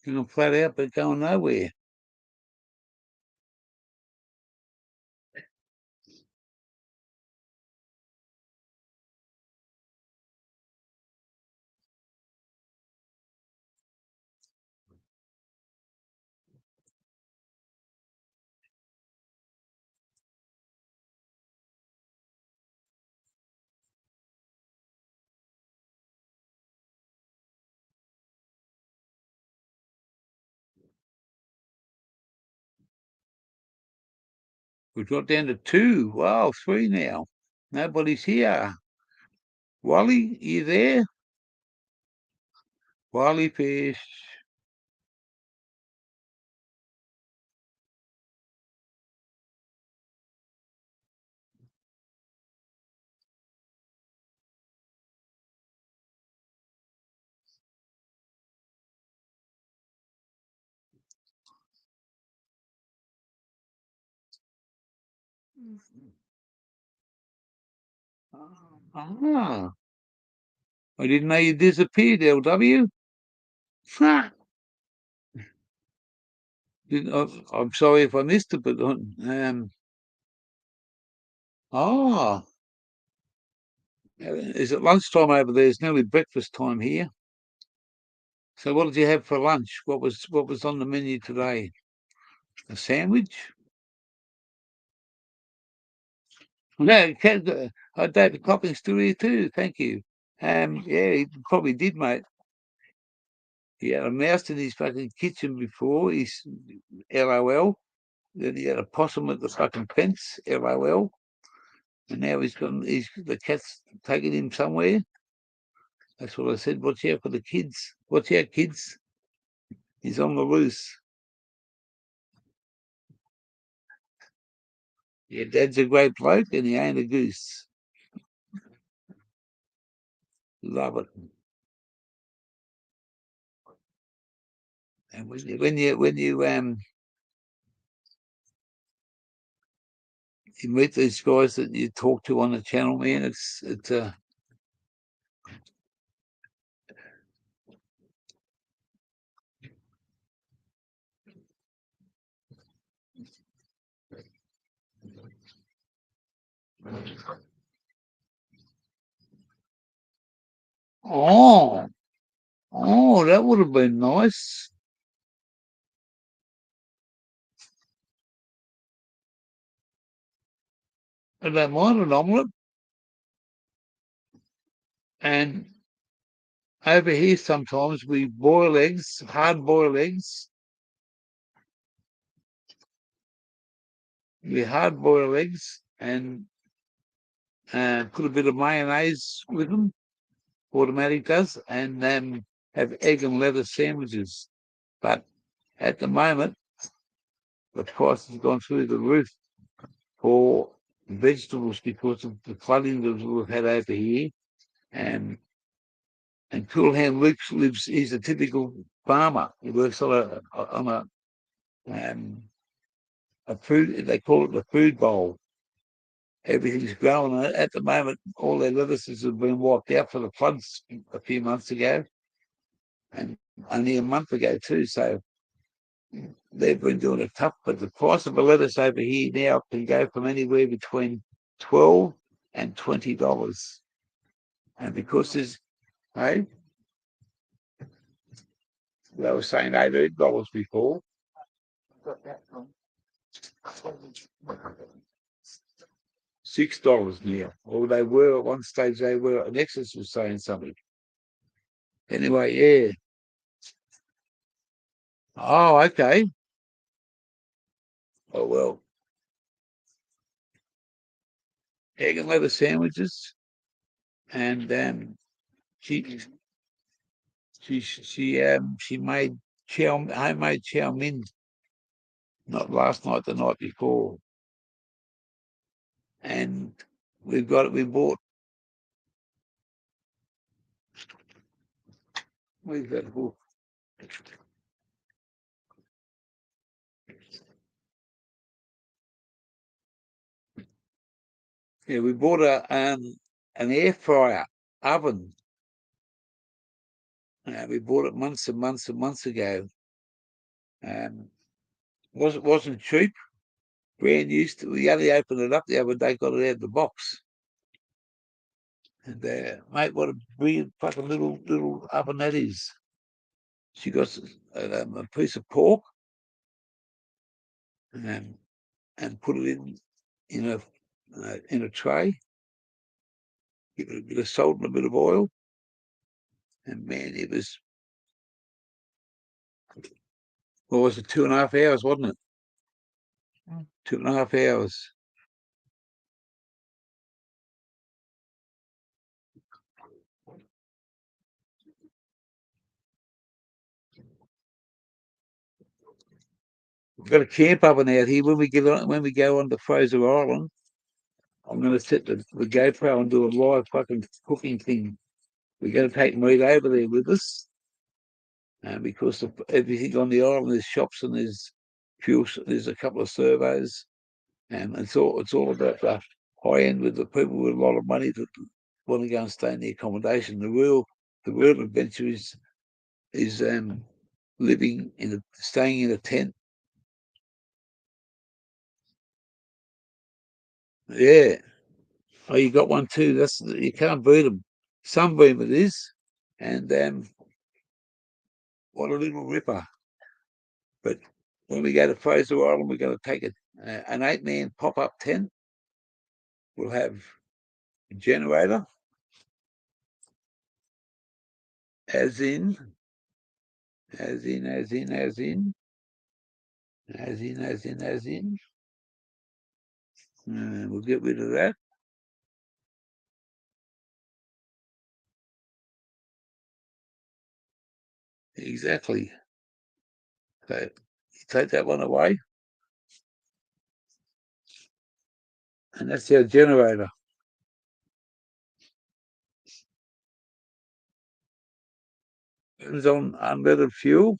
I'm flat out, but going nowhere. We've got down to 2. Wow, 3 now. Nobody's here. Wally, you there? Wally fish. Ah, I didn't know you disappeared, LW. Ha! I'm sorry if I missed it, but is it lunchtime over there? It's nearly breakfast time here. So what did you have for lunch? What was on the menu today? A sandwich? No, David Copping's still here too. Thank you. Yeah, he probably did, mate. He had a mouse in his fucking kitchen before. He's LOL. Then he had a possum at the fucking fence. LOL. And now the cat's taking him somewhere. That's what I said. Watch out for the kids. Watch out, kids. He's on the loose. Yeah, Dad's a great bloke and he ain't a goose. Love it. And when you meet these guys that you talk to on the channel, man, it's oh, that would have been nice. I don't mind an omelette. And over here, sometimes we boil eggs, hard boil eggs. We hard boil eggs and put a bit of mayonnaise with them. Automatic does, and have egg and lettuce sandwiches. But at the moment, the price has gone through the roof for vegetables because of the flooding that we've had over here. And Coolham lives. He's a typical farmer. He works on a food. They call it the food bowl. Everything's growing at the moment. All their lettuces have been wiped out for the floods a few months ago, and only a month ago too. So they've been doing it tough. But the price of a lettuce over here now can go from anywhere between $12 and $20. And because there's, hey, they were saying $18 before. Got that from. $6 now. Or they were at one stage, they were. Nexus was saying something. Anyway, yeah. Oh, okay. Oh, well. Egg and leather sandwiches. And she she made homemade chow mein, not last night, the night before. And we bought where's that book? Yeah, we bought an air fryer oven. We bought it months and months and months ago. Wasn't cheap. Brand used to. We only opened it up the other day, got it out of the box. And mate, what a brilliant fucking little oven that is. She got a piece of pork and put it in a tray. Give it a bit of salt and a bit of oil, and man, it was. What was it? 2.5 hours, wasn't it? 2.5 hours. We've got a camp oven out here. When we go on to Fraser Island, I'm going to set the GoPro and do a live fucking cooking thing. We're going to take meat over there with us, because everything on the island, there's shops and there's fuel. There's a couple of servos, and it's all about the high end with the people with a lot of money that want to go and stay in the accommodation. The real adventure is staying in a tent. Yeah. Oh, you got one too. You can't beat them. Sunbeam it is, and what a little ripper. But when we go to Fraser Island, we're going to take an 8-man pop-up tent. We'll have a generator, as in, as in, as in, as in, as in, as in, as in. We'll get rid of that. Exactly. So you take that one away, and that's our generator. It's on unleaded fuel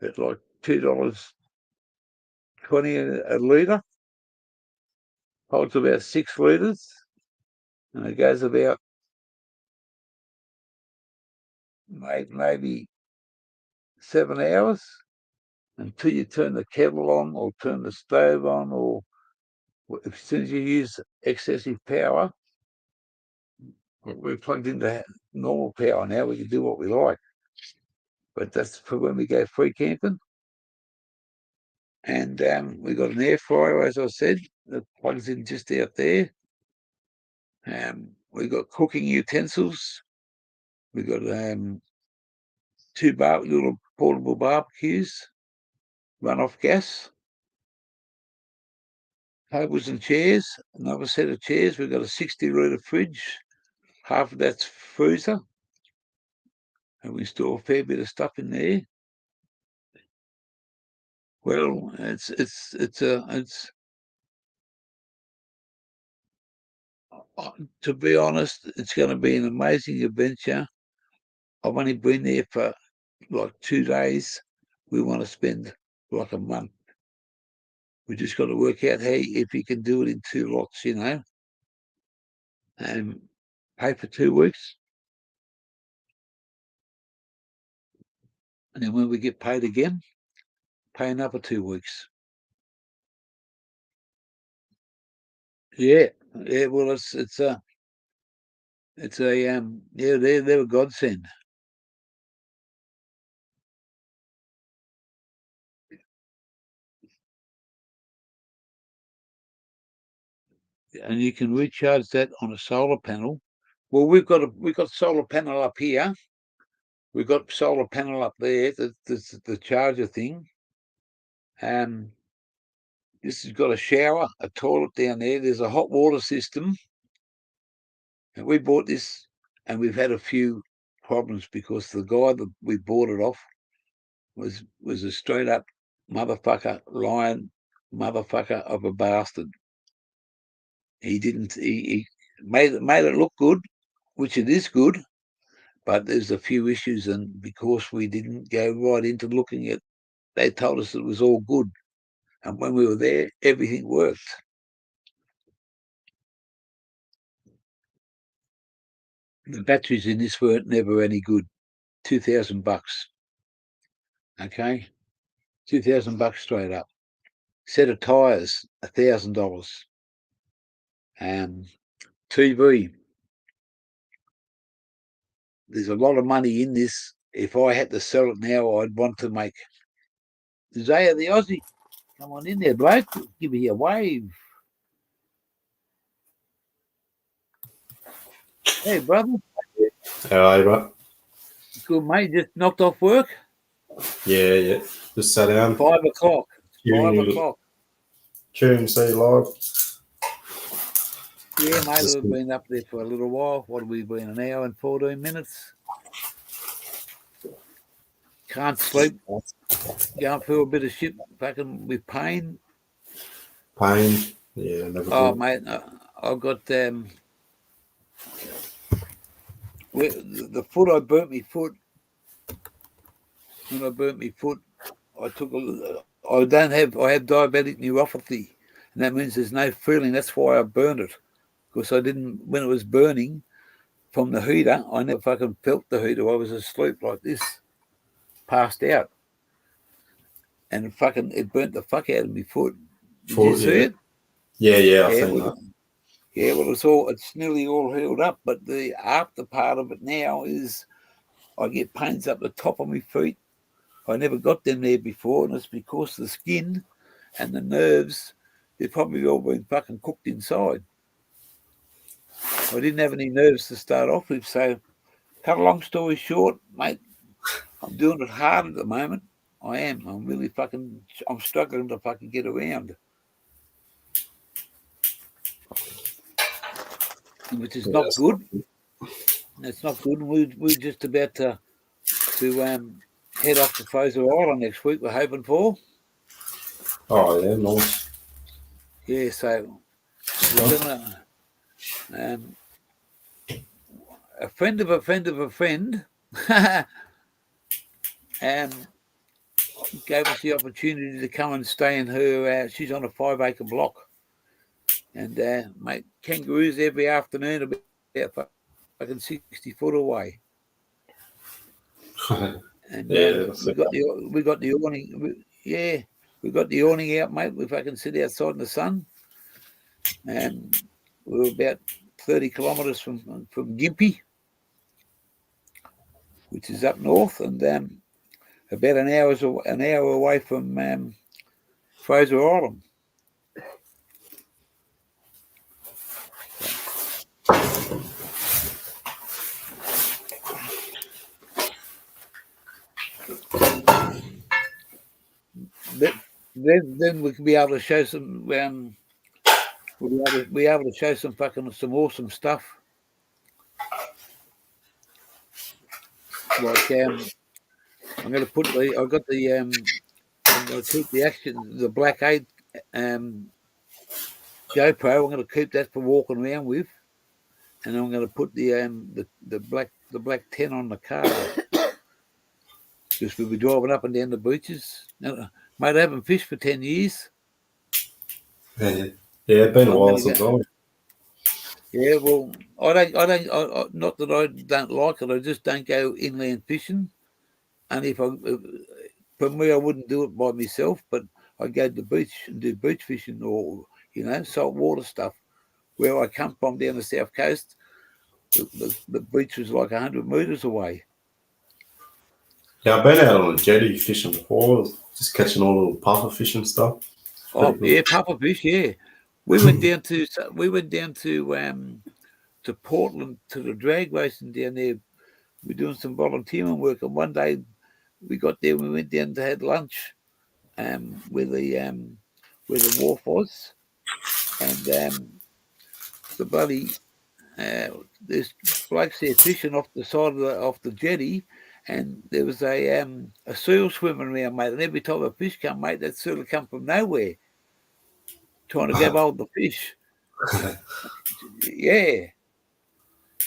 at like $2.20 a litre. Holds about 6 litres, and it goes about maybe 7 hours until you turn the kettle on or turn the stove on, or as soon as you use excessive power. We're plugged into normal power now. We can do what we like, but that's for when we go free camping. And we got an air fryer, as I said, that plugs in just out there. We got cooking utensils. We got two little portable barbecues, run off gas. Tables and chairs, another set of chairs. We've got a 60-litre fridge. Half of that's freezer, and we store a fair bit of stuff in there. Well, to be honest, it's going to be an amazing adventure. I've only been there for like 2 days. We want to spend like a month. We just got to work out if you can do it in 2 lots, and pay for 2 weeks. And then when we get paid again, pay another 2 weeks. Yeah. Yeah. Well, yeah, they're a godsend. and you can recharge that on a solar panel. Well, we've got solar panel up here. We've got solar panel up there. The charger thing. This has got a shower, a toilet down there. There's a hot water system. And we bought this, and we've had a few problems because the guy that we bought it off was a straight up motherfucker, lying motherfucker of a bastard. He didn't. He made it look good, which it is good, but there's a few issues, and because we didn't go right into looking at, they told us it was all good, and when we were there, everything worked. The batteries in this weren't never any good. $2,000. Okay, $2,000 straight up. Set of tires, $1,000. TV. There's a lot of money in this. If I had to sell it now, I'd want to make. Zaya the Aussie, come on in there, bloke. Give me a wave. Hey, brother. How are you, bro? Good, mate. Just knocked off work. Yeah. Just sat down. 5 o'clock. Tune 5 o'clock. see live. Yeah, mate. We've been up there for a little while. What have we been? An hour and 14 minutes. Can't sleep. Going through a bit of shit, fucking with pain. Pain. Yeah, never. Oh, mate. I've got the foot. I burnt my foot. When I burnt my foot, I have diabetic neuropathy, and that means there's no feeling. That's why I burned it, because I didn't, when it was burning from the heater, I never fucking felt the heater. I was asleep like this, passed out, and it burnt the fuck out of my foot. Did you see it? Yeah, I think that. Yeah, well, it's nearly all healed up, but the after part of it now is I get pains up the top of my feet. I never got them there before, and it's because the skin and the nerves, they've probably all been fucking cooked inside. I didn't have any nerves to start off with, so cut a long story short, mate, I'm doing it hard at the moment. I am. I'm struggling to fucking get around. Which is not good. It's not good. We're just about to head off to Fraser Island next week, we're hoping for. Oh, yeah, nice. Yeah, so we're gonna, a friend of a friend of a friend gave us the opportunity to come and stay in her, she's on a 5-acre block. And, mate, kangaroos every afternoon about fucking 60 foot away. And we got the awning. We got the awning out, mate. We fucking sit outside in the sun. And we were about 30 kilometres from Gympie, which is up north, and about an hour away from Fraser Island. Then we can be able to show some. We'll be able to show some awesome stuff. Like I'm going to put I'm going to keep the action, the Black 8 GoPro. I'm going to keep that for walking around with, and I'm going to put the Black 10 on the car. Just we'll be driving up and down the beaches. Now, mate, I haven't fished for 10 years. Yeah, it's been a while since I. Yeah, well, I don't. Not that I don't like it. I just don't go inland fishing. And for me, I wouldn't do it by myself. But I go to the beach and do beach fishing, or salt water stuff. Where I come from down the south coast, the beach was like 100 meters away. Yeah, I've been out on a jetty fishing before, just catching all little puffer fish and stuff. Oh, yeah, puffer fish, yeah. We went down to Portland to the drag racing down there. We're doing some volunteering work, and one day we got there. We went down to have lunch where the wharf was, and the bloody there's blokes there fishing off the side of the jetty, and there was a seal swimming around, mate. And every time a fish come, mate, that seal would come from nowhere, trying to grab hold of the fish. Yeah.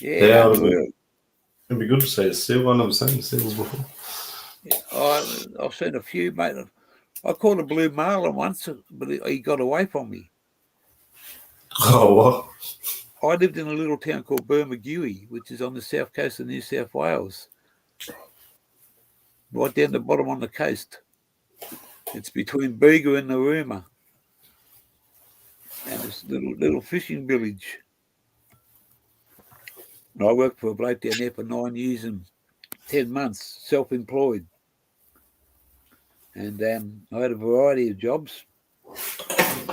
Yeah, it'd be good to see a seal. I've never seen seals before. I've seen a few, mate. I caught a blue marlin once, but he got away from me. Oh, what? I lived in a little town called Bermagui, which is on the south coast of New South Wales, right down the bottom on the coast. It's between Bega and Narooma, and it's a little fishing village. And I worked for a bloke down there for 9 years and 10 months, self-employed. And I had a variety of jobs.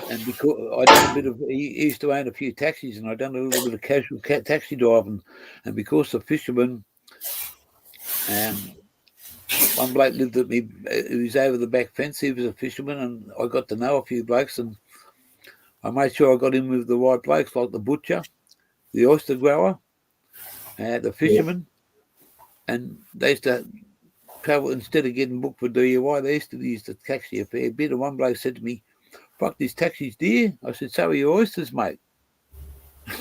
And because I done a bit of, he used to own a few taxis, and I done a little bit of casual taxi driving. And because the fishermen, one bloke lived at me, he was over the back fence. He was a fisherman, and I got to know a few blokes, and I made sure I got in with the right blokes, like the butcher, the oyster grower, the fisherman, and they used to travel instead of getting booked for DUI. They used to use the taxi a fair bit. And one bloke said to me, "Fuck, this taxi's dear." I said, "So are your oysters, mate."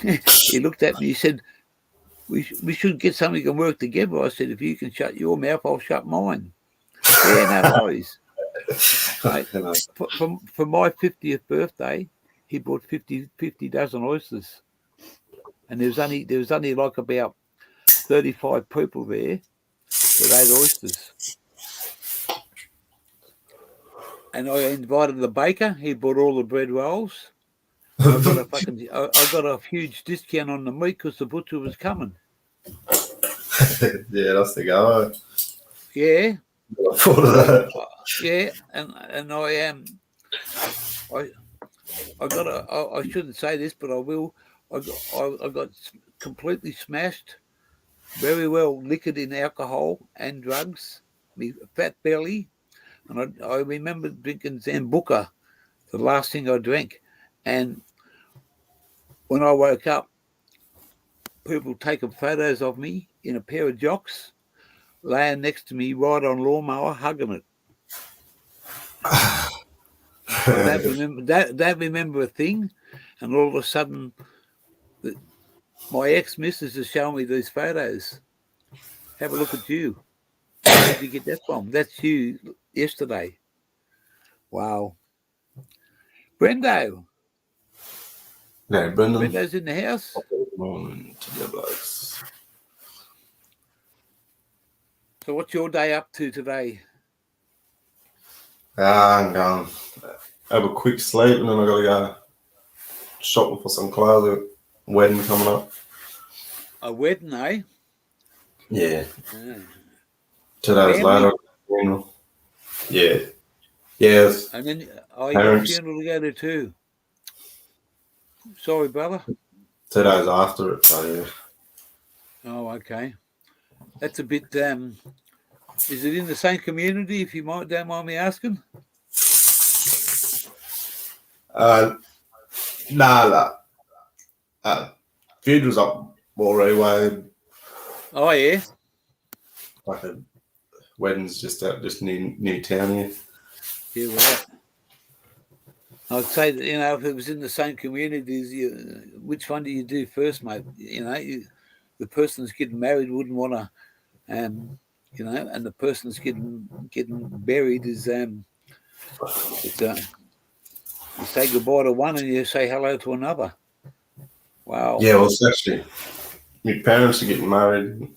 He looked at me. He said, "We should get something and work together." I said, "If you can shut your mouth, I'll shut mine." Yeah, no worries. Mate, for my 50th birthday, he bought 50 dozen oysters, and there was only like about 35 people there that ate oysters. And I invited the baker. He bought all the bread rolls. I got a huge discount on the meat because the butcher was coming. Yeah, that's the guy. Yeah. I thought of that. Yeah, and I shouldn't say this, but I will. I got completely smashed, very well liquored in alcohol and drugs, me fat belly, and I remember drinking Zambuca, the last thing I drank, and when I woke up, people taking photos of me in a pair of jocks, laying next to me right on lawnmower, hugging it. I don't remember a thing, and all of a sudden, my ex-missus is showing me these photos. Have a look at you. Where did you get that from? That's you yesterday. Wow. Brendo. Yeah, Brendan. Brendo's in the house. Morning to the blokes. So what's your day up to today? I'm going to have a quick sleep, and then I got to go shopping for some clothes. Wedding coming up. A wedding, eh? Yeah. Yeah. 2 days later, funeral. Yeah. Yes. And then you got a funeral to go to too. Sorry, brother. 2 days after it, so yeah. Oh, okay. That's a bit. Is it in the same community? If you don't mind me asking. Nah. Funeral's up Moree Way. Oh yeah. Like a wedding's just near town here. Yeah, right. I'd say that, if it was in the same communities, which one do you do first, mate? The person that's getting married wouldn't want to, and the person that's getting buried is you say goodbye to one and you say hello to another. Wow. Yeah, well, it's actually my parents are getting married.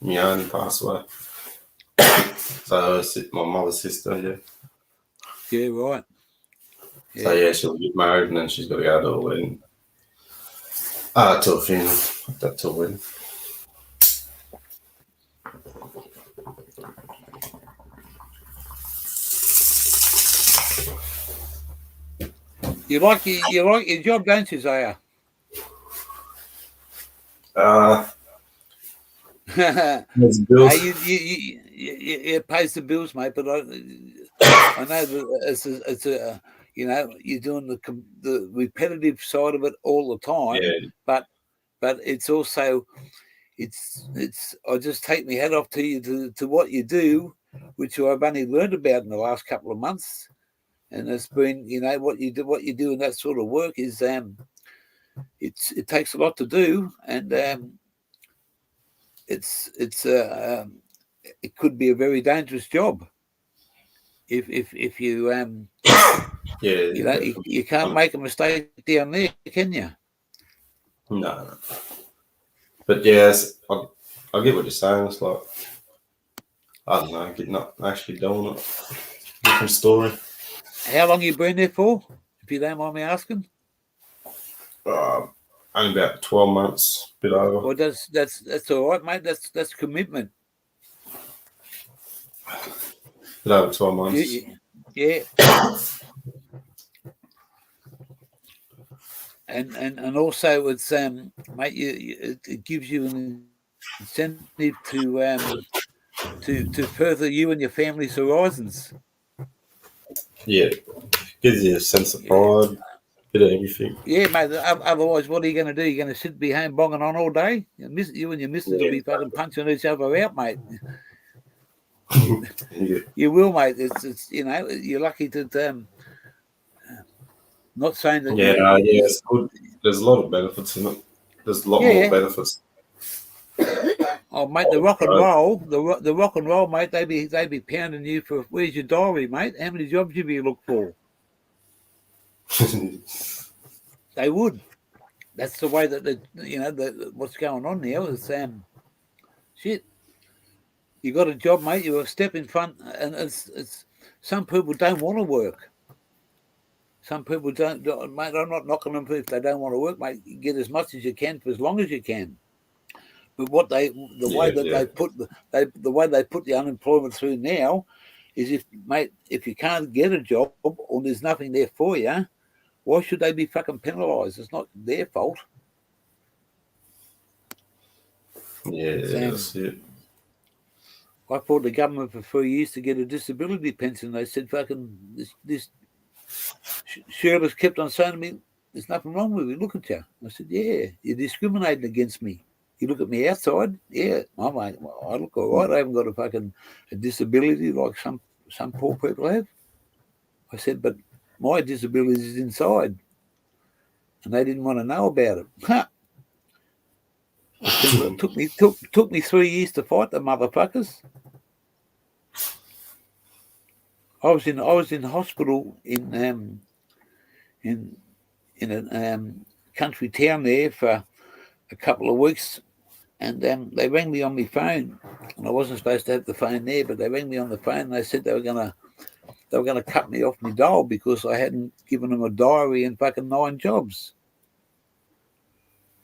My aunt passed away. So it's my mother's sister, yeah. Yeah, right. Yeah. So yeah, she'll get married and then she's got to go to a wedding. To a funeral. Not to a wedding. You like your job, don't you, Zaya? There's bills. It pays the bills, mate. But I know that it's a you know, you're doing the repetitive side of it all the time. Yeah. But it's also it's I just take my hat off to you to what you do, which I've only learned about in the last couple of months, and it's been, you know, what you do in that sort of work is it takes a lot to do, and it could be a very dangerous job if you you know, you can't make a mistake down there, can you? No. But yes, I get what you're saying. It's like, I don't know, not actually doing it. Different story. How long you been there for, if you don't mind me asking? Only about 12 months, bit over. Well, that's all right, mate. That's commitment. Bit over 12 months. Yeah. And also it's mate, it gives you an incentive to further you and your family's horizons. Yeah, gives you a sense of pride, bit of everything. Yeah, mate. Otherwise, what are you going to do? You're going to sit behind bonging on all day? You and your missus will be fucking punching each other out, mate. Yeah. You will, mate. It's you know, you're lucky to not saying that. Yeah, it's good. There's a lot of benefits in it. There's a lot more benefits. Oh, mate, the rock and roll, the rock and roll, mate. They be pounding you for, where's your diary, mate? How many jobs you be look for? They would. That's the way that you know what's going on now is shit. You got a job, mate. You're a step in front, and it's some people don't want to work. Some people don't, mate. I'm not knocking them if they don't want to work, mate. You get as much as you can for as long as you can. But what they put the unemployment through now is if you can't get a job or there's nothing there for you, why should they be fucking penalised? It's not their fault. Yeah, that's it. I fought the government for 3 years to get a disability pension. They said, fucking, this Shirley's kept on saying to me, there's nothing wrong with me. Look at you. I said, yeah, you're discriminating against me. You look at me outside, yeah, I'm like, well, I look all right. I haven't got a disability like some poor people have. I said, but my disability is inside. And they didn't want to know about it. Ha! It took me 3 years to fight the motherfuckers. I was in hospital in a country town there for a couple of weeks, and they rang me on my phone, and I wasn't supposed to have the phone there, but they rang me on the phone and they said they were gonna cut me off my dole because I hadn't given them a diary and fucking 9 jobs.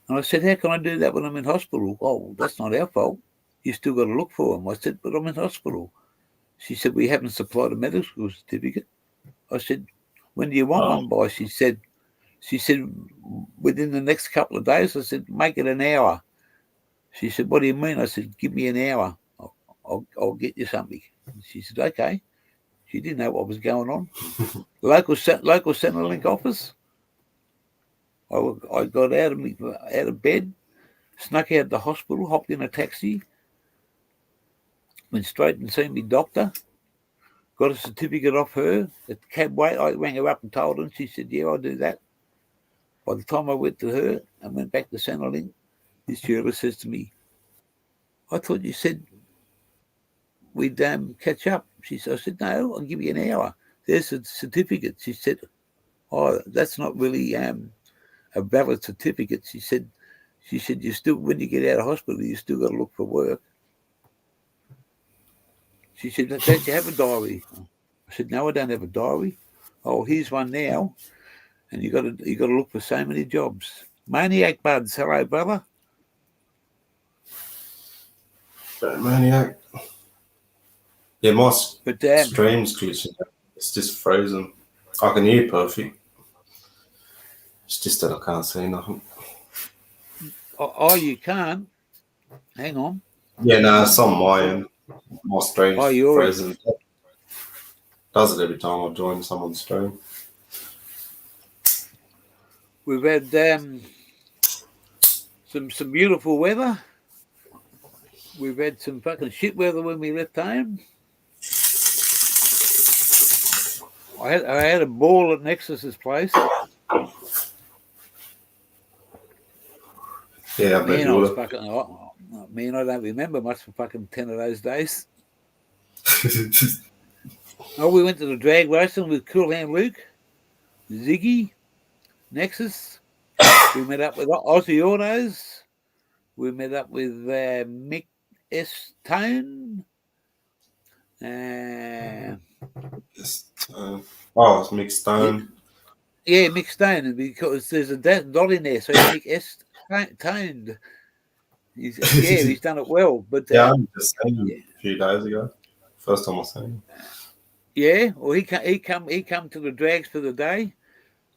And I said, how can I do that when I'm in hospital? Oh, that's not our fault. You still got to look for them. I said, but I'm in hospital. She said, we haven't supplied a medical certificate. I said, when do you want one by? She said, within the next couple of days. I said, make it an hour. She said, what do you mean? I said, give me an hour. I'll get you something. She said, okay. She didn't know what was going on. Local Centrelink office. I got out of bed, snuck out of the hospital, hopped in a taxi, went straight and seen my doctor, got a certificate off her. At the cab wait, I rang her up and told her, and she said, yeah, I'll do that. By the time I went to her and went back to Centrelink, this Shirley says to me, I thought you said we'd catch up. I said, no, I'll give you an hour. There's a certificate. She said, oh, that's not really a valid certificate. She said, you still, when you get out of hospital, you still got to look for work. She said, don't you have a diary? I said, no, I don't have a diary. Oh, here's one now, and you got to look for so many jobs. Maniac Buds, hello, brother. Maniac. Yeah, my stream's glitching. It's just frozen. I can hear perfect. It's just that I can't see nothing. Oh, you can't. Hang on. Yeah, no, it's on my end. My stream's Oh, you're frozen. Does it every time I join someone's stream. We've had some beautiful weather. We've had some fucking shit weather when we left home. I had a ball at Nexus's place. Yeah, I bet Man, you I was would fucking. Man, I don't remember much for fucking 10 of those days. have. Oh, we went to the drag racing with Cool Hand Luke, Ziggy, Nexus. We met up with Aussie Autos. We met up with Mick S. Tone. It's mixed stone. Yeah, Mick Stone, because there's a dot in there, so Mick S. Toned. He's done it well. But Yeah, I just seen him a few days ago. First time I seen him. yeah, well, he come to the drags for the day.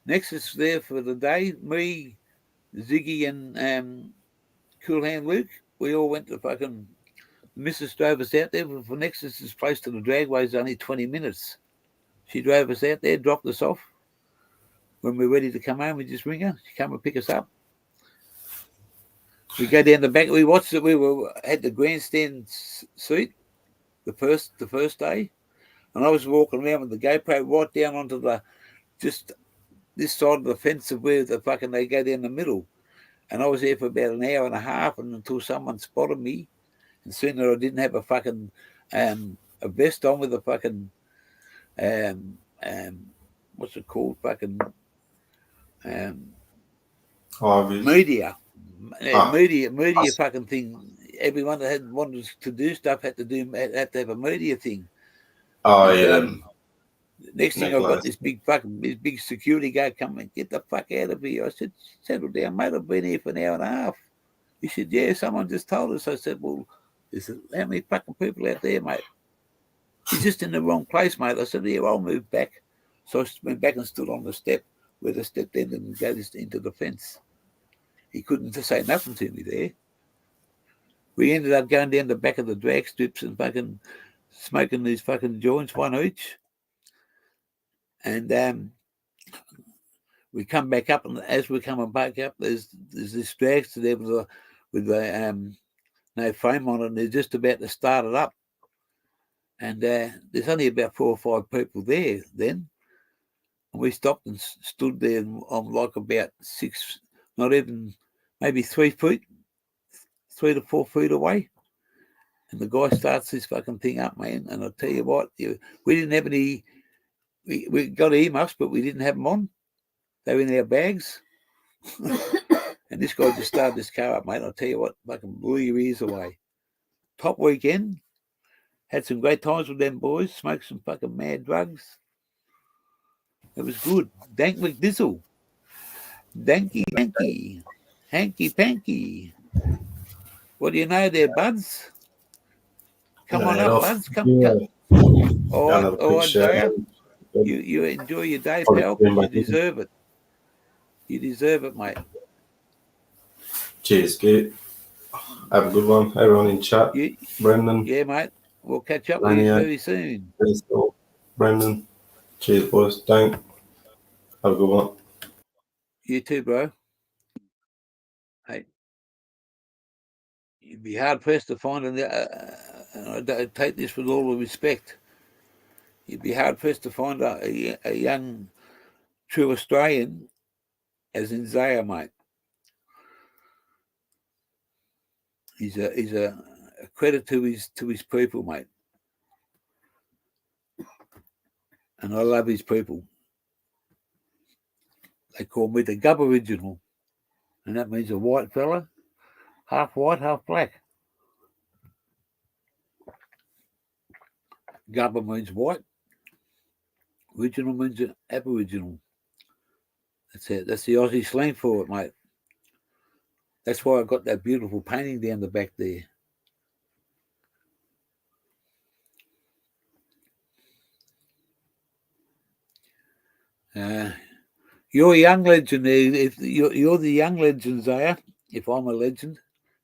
Nexus there for the day. Me, Ziggy, and Cool Hand Luke. We all went to fucking. Mrs. drove us out there for Nexus's place to the dragways. Only 20 minutes. She drove us out there, dropped us off. When we're ready to come home, we just ring her. She come and pick us up. We go down the back. We watched it. We had the grandstand seat the first day, and I was walking around with the GoPro right down onto the just this side of the fence of where the fucking they go down the middle. And I was there for about an hour and a half, and until someone spotted me, and soon I didn't have a fucking a vest on with a fucking what's it called? Fucking media fucking thing. Everyone that had wanted to do stuff had to have a media thing. Oh, And, yeah. Next thing I got this big security guard coming, get the fuck out of here. I said, settle down, mate. I've been here for an hour and a half. He said, yeah, someone just told us. I said, well, he said, how many fucking people out there, mate? He's just in the wrong place, mate. I said, yeah, I'll move back. So I went back and stood on the step where the step ended and goes into the fence. He couldn't say nothing to me there. We ended up going down the back of the drag strips and fucking smoking these fucking joints, one each. And we come back up, and as we're coming back up, there's this dragster there with no frame on it, and they're just about to start it up. And there's only about 4 or 5 people there then. And we stopped and stood there on like about 6, not even, maybe 3 feet, 3 to 4 feet away. And the guy starts this fucking thing up, man. And I'll tell you what, we didn't have any, we got earmuffs, but we didn't have them on. They were in our bags. And this guy just started this car up, mate. I'll tell you what, fucking blew your ears away. Top weekend. Had some great times with them boys. Smoked some fucking mad drugs. It was good. Dank McDizzle. Danky Danky. Hanky Panky. What do you know there, buds? Come on up, buds. Come. All right, Dale. You enjoy your day, pal. You deserve it. You deserve it, mate. Cheers, Git. Have a good one. Everyone in chat. Brendan. Yeah, mate. We'll catch up with you very soon. Brendan. Cheers, boys. Thank. Have a good one. You too, bro. Hey, you'd be hard pressed to find, and I take this with all the respect, you'd be hard pressed to find a young, true Australian as in Zaya, mate. He's a credit to his people, mate. And I love his people. They call me the Gub Original. And that means a white fella, half white, half black. Gubba means white. Original means Aboriginal. That's it. That's the Aussie slang for it, mate. That's why I got that beautiful painting down the back there. You're a young legend. If you're the young legend, Zaya, if I'm a legend,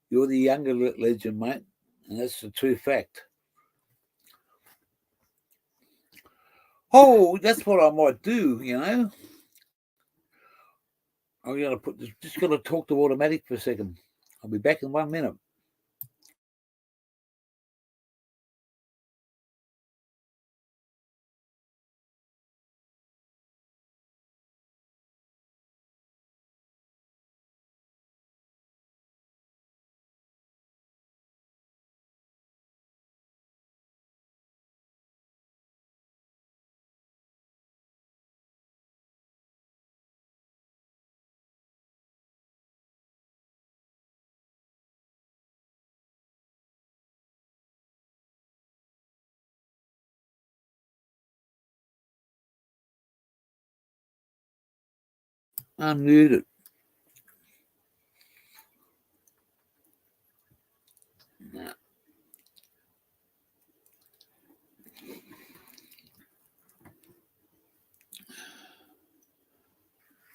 you're the younger legend, mate. And that's the true fact. Oh, that's what I might do, you know. I'm going to put this, just going to talk to automatic for a second. I'll be back in 1 minute. Unmute it. No.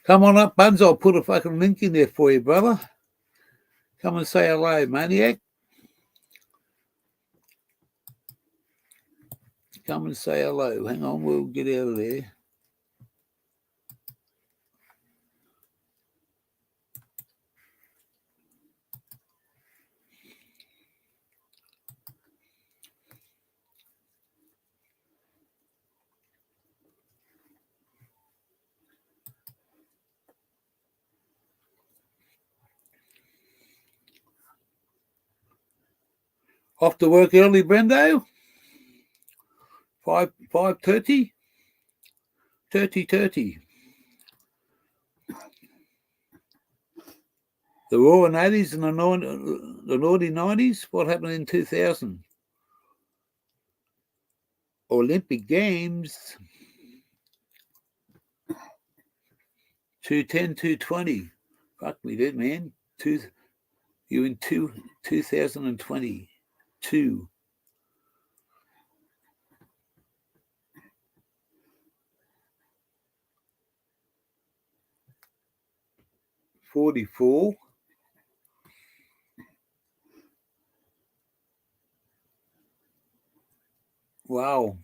Come on up, Buns. I'll put a fucking link in there for you, brother. Come and say hello, maniac. Come and say hello. Hang on, we'll get out of there. Off to work early, Brendo? 5:30? 30. The Roaring 80s and the naughty 90s? What happened in 2000? Olympic Games. 210, 220. Fuck me dead, man. You in 2022. 44. Wow.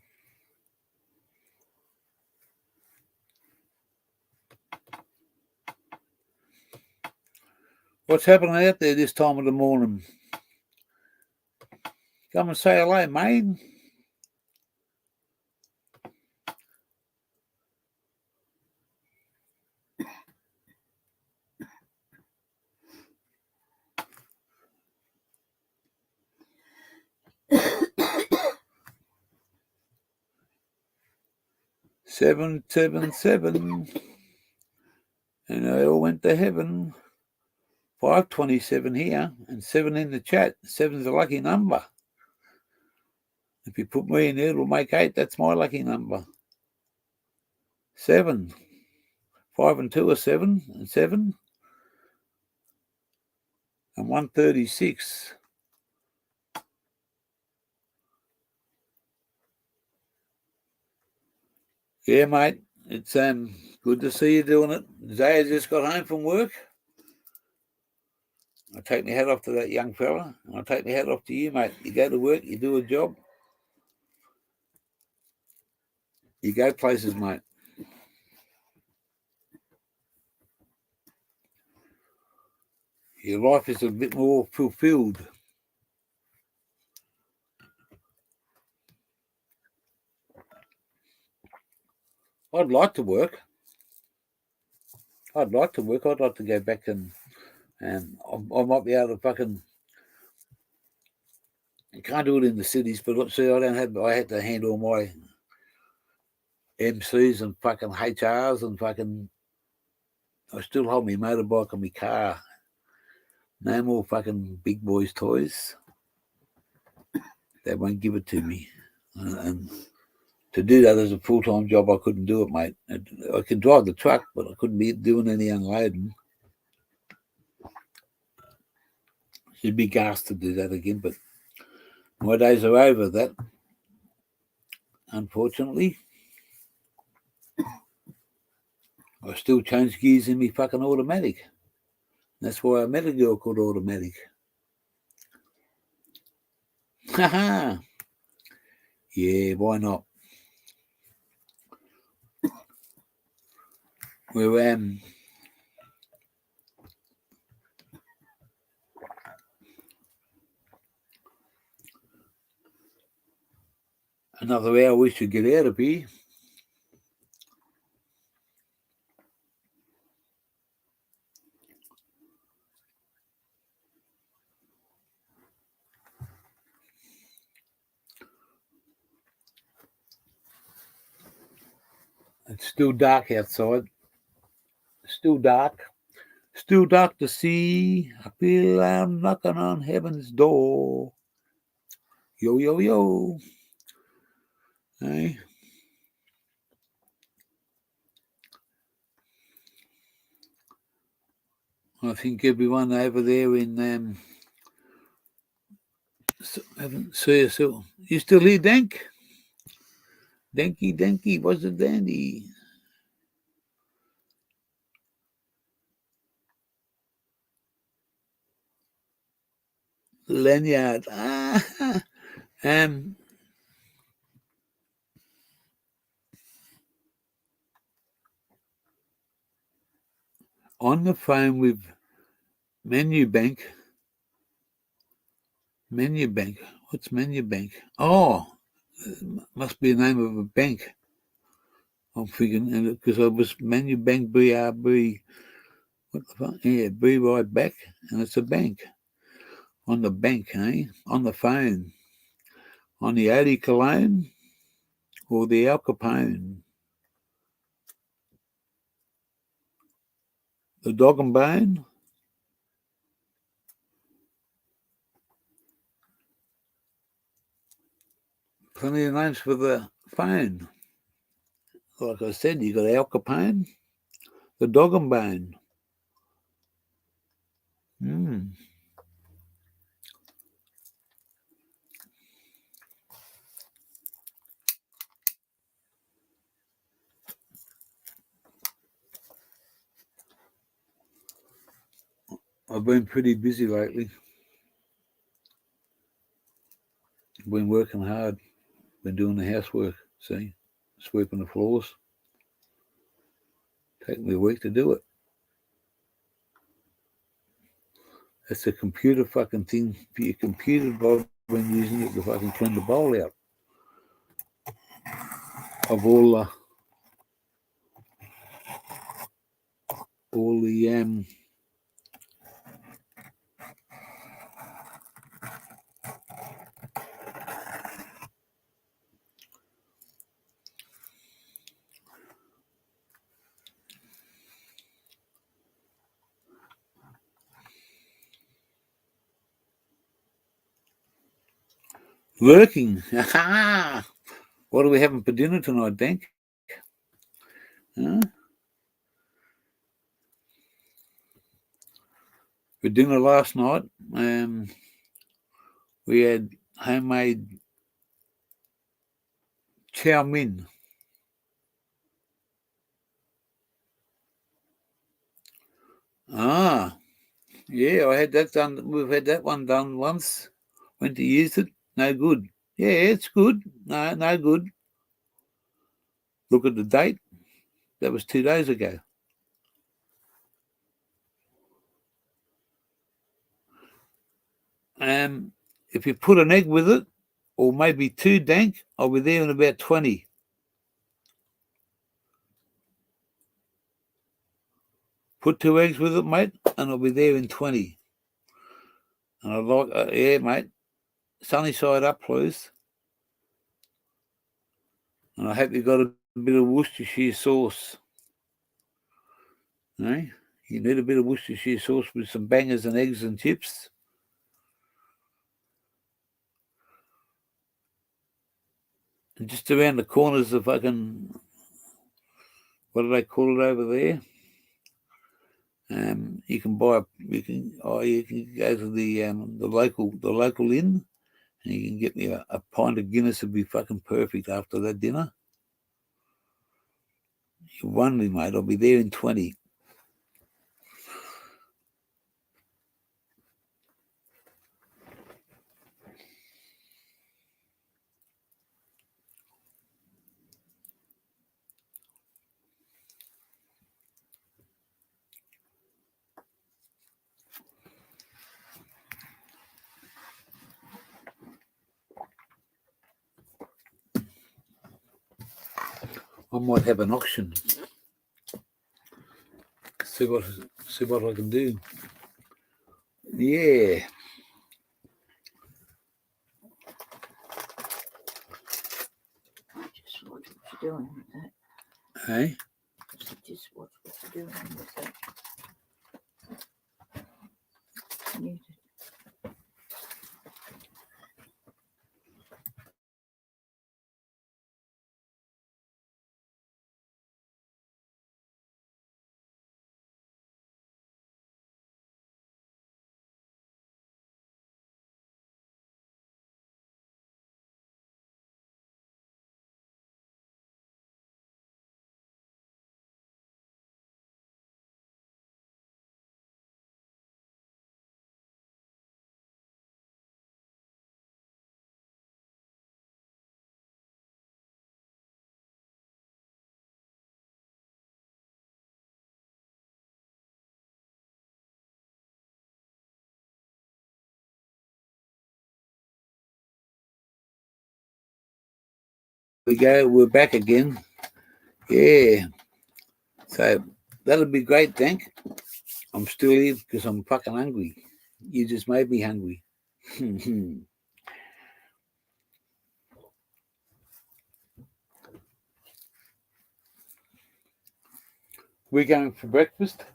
What's happening out there this time of the morning? Come and say hello, mate. Seven, and they all went to heaven. 527 here, and 7 in the chat. 7's a lucky number. If you put me in there, it'll make 8. That's my lucky number. 7. 5 and 2 are 7, and 7. And 136. Yeah, mate. It's good to see you doing it. Zaya just got home from work. I take my hat off to that young fella, and I take my hat off to you, mate. You go to work, you do a job, you go places, mate. Your life is a bit more fulfilled. I'd like to work. I'd like to go back and I might be able to fucking. I can't do it in the cities, but see, I had to handle my MCs and fucking HRs and fucking. I still hold my motorbike and my car. No more fucking big boys' toys. They won't give it to me. And to do that as a full-time job, I couldn't do it, mate. I could drive the truck, but I couldn't be doing any unloading. It'd be gas to do that again, but my days are over that, unfortunately. I still change gears in me fucking automatic. That's why I met a girl called Automatic. Haha. Yeah, why not? We're another hour we should get out of here. It's still dark outside. Still dark. Still dark to see. I feel I'm knocking on heaven's door. Yo, yo, yo. Hey. I think everyone over there in haven't seen you. So you still here, Dank? Danky, what's the dandy? Lanyard. On the phone with Menu Bank. What's Menu Bank? Oh, must be the name of a bank. I'm thinking, because I was Menu Bank BRB. What the fuck? Yeah, be right back, and it's a bank. On the bank, eh? On the phone. On the Eau de Cologne or the Al Capone. The Dog and Bone. Plenty of names for the phone. Like I said, you got Al Capone, the Dog and Bone. I've been pretty busy lately. Been working hard. Been doing the housework, see? Sweeping the floors. Taking me a week to do it. It's a computer fucking thing for your computer, Bob, when using it to fucking clean the bowl out of all the working. What are we having for dinner tonight, Dank? Huh? For dinner last night, we had homemade chow mein. Yeah, I had that done. We've had that one done once. Went to use it. No good. Yeah, it's good. No good. Look at the date. That was 2 days ago. If you put an egg with it, or maybe two, Dank, I'll be there in about 20. Put 2 eggs with it, mate, and I'll be there in 20. And I'd like, yeah, mate, sunny side up, please. And I hope you got a bit of Worcestershire sauce. Eh? You need a bit of Worcestershire sauce with some bangers and eggs and chips. And just around the corners of fucking, what do they call it over there? You can buy. You can go to the local inn, and you can get me a pint of Guinness. Would be fucking perfect after that dinner. You won me, mate. I'll be there in 20. I might have an auction. See what I can do. Yeah. Just watch what you're doing with that. Hey? Just watch what you're doing with that. Muted. We go. We're back again. Yeah. So that'll be great, thank. I'm still here because I'm fucking hungry. You just made me hungry. We going for breakfast?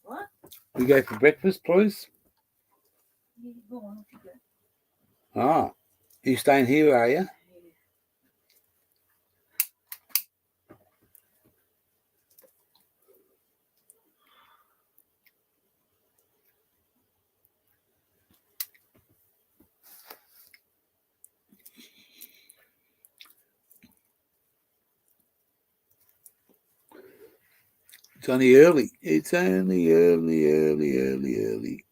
What? We go for breakfast, please? Yeah, go on, off you go. Ah, you staying here, are you? It's only early. It's only early.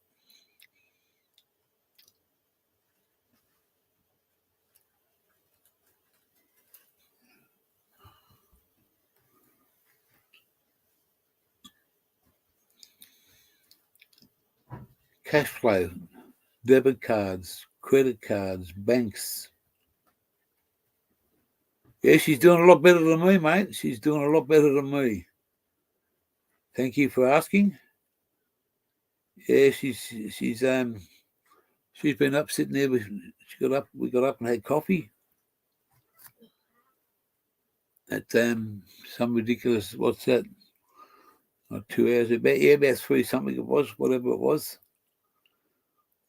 Cash flow, debit cards, credit cards, banks. Yeah, she's doing a lot better than me, mate. She's doing a lot better than me. Thank you for asking. Yeah, she's been up sitting there. We got up and had coffee at some ridiculous. What's that? Not 2 hours. About 3 something it was. Whatever it was.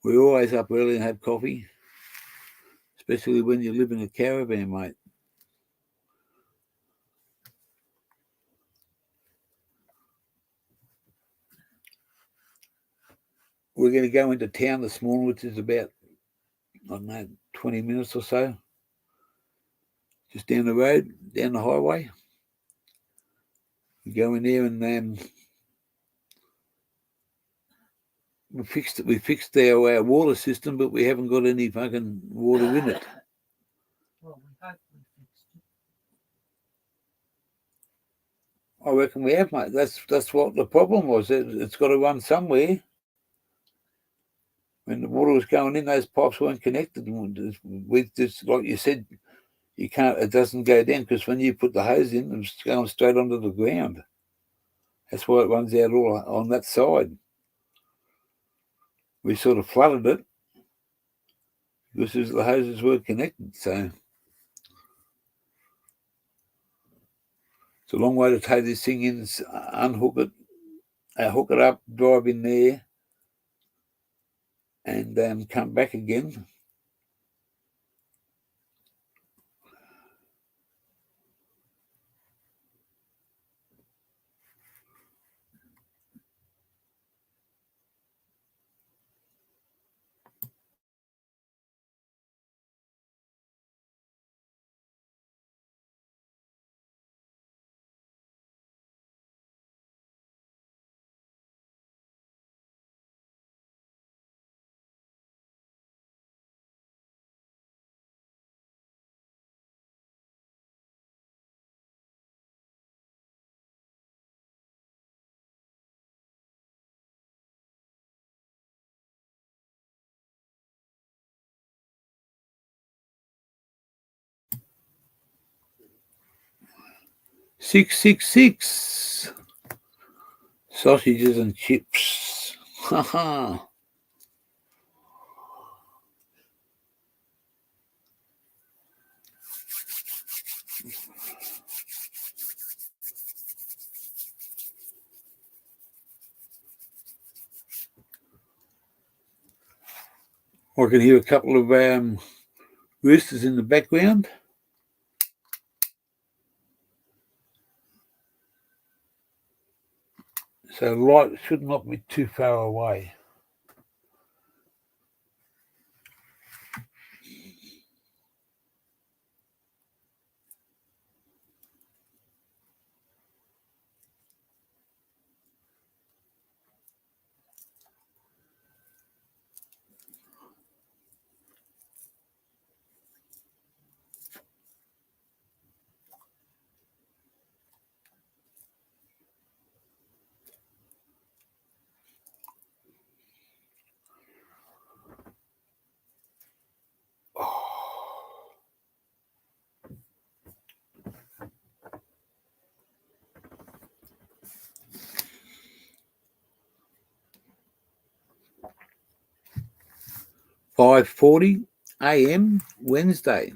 We're always up early and have coffee, especially when you live in a caravan, mate. We're going to go into town this morning, which is about, I don't know, 20 minutes or so. Just down the road, down the highway. We go in there and we fixed our water system, but we haven't got any fucking water in it. Well, we hope we fixed it. I reckon we have, mate. That's what the problem was. It's got to run somewhere. When the water was going in, those pipes weren't connected. We just, like you said, you can't. It doesn't go down because when you put the hose in, it's going straight onto the ground. That's why it runs out all on that side. We sort of flooded it because the hoses were connected. So it's a long way to take this thing in, unhook it, hook it up, drive in there, and come back again. 666. Sausages and chips. Ha ha. I can hear a couple of roosters in the background. So light should not be too far away. Oh. 5:40 a.m. Wednesday.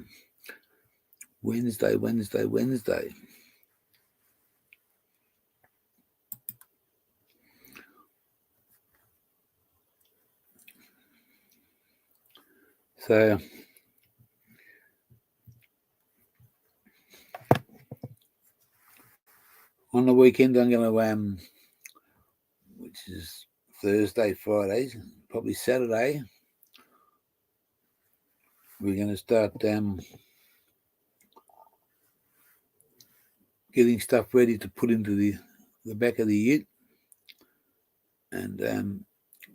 So on the weekend, I'm going to, which is Thursday, Friday, probably Saturday, we're going to start getting stuff ready to put into the back of the ute and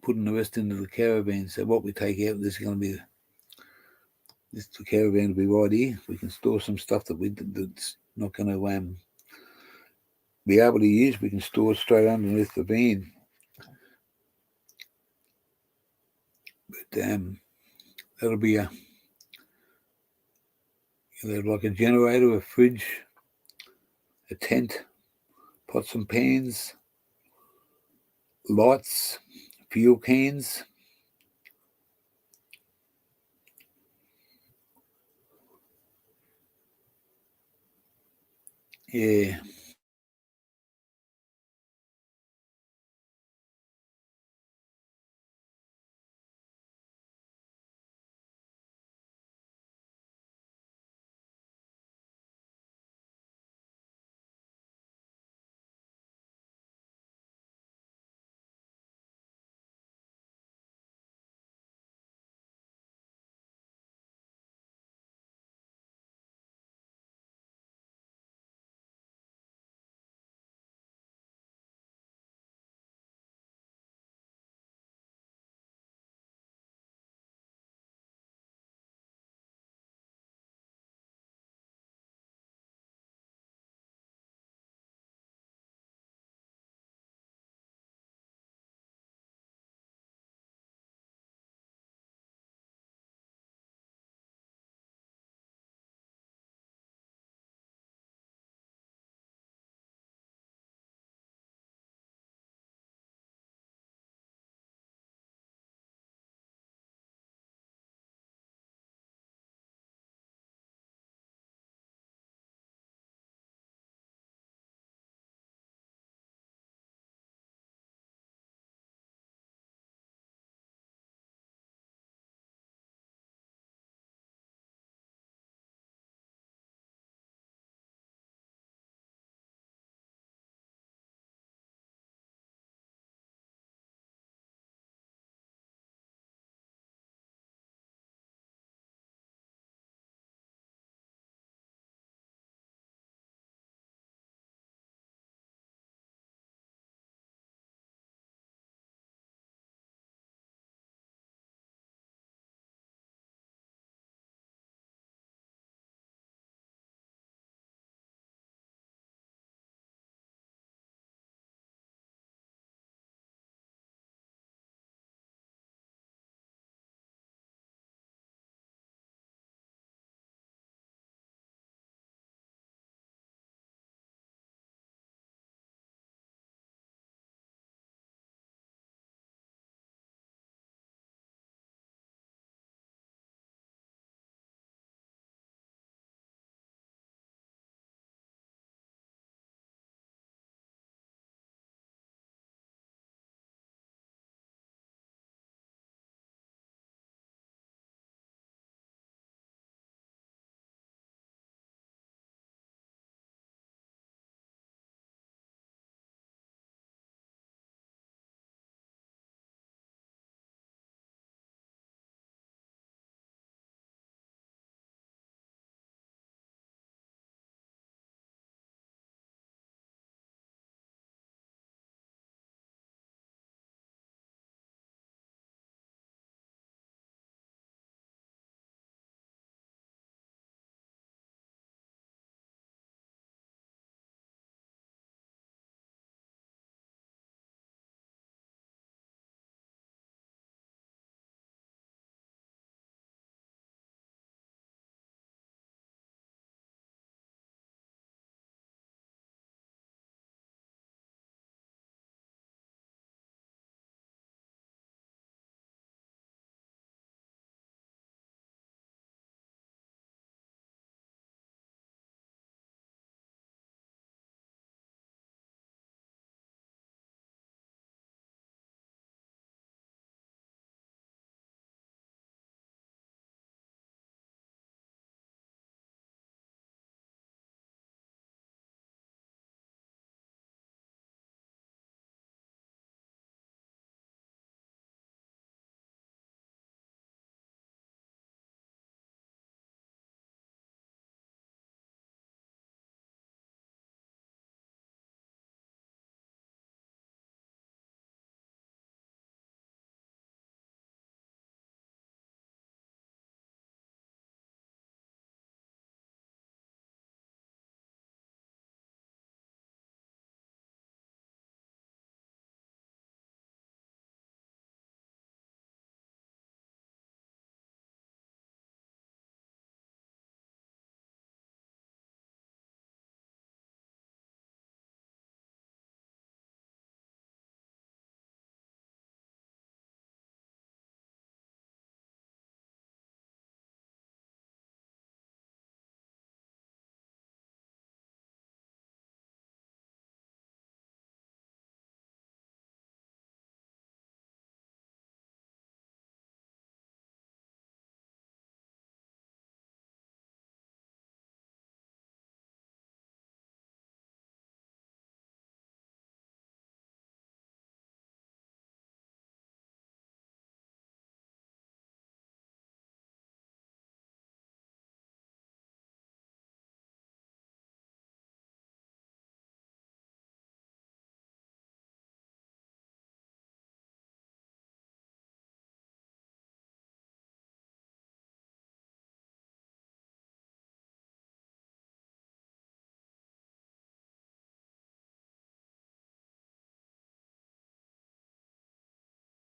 putting the rest into the caravan. So what we take out, this is going to be the caravan will be right here. We can store some stuff that's not going to be able to use. We can store it straight underneath the van. But that'll be like a generator, a fridge, a tent, pots and pans, lights, fuel cans. Yeah.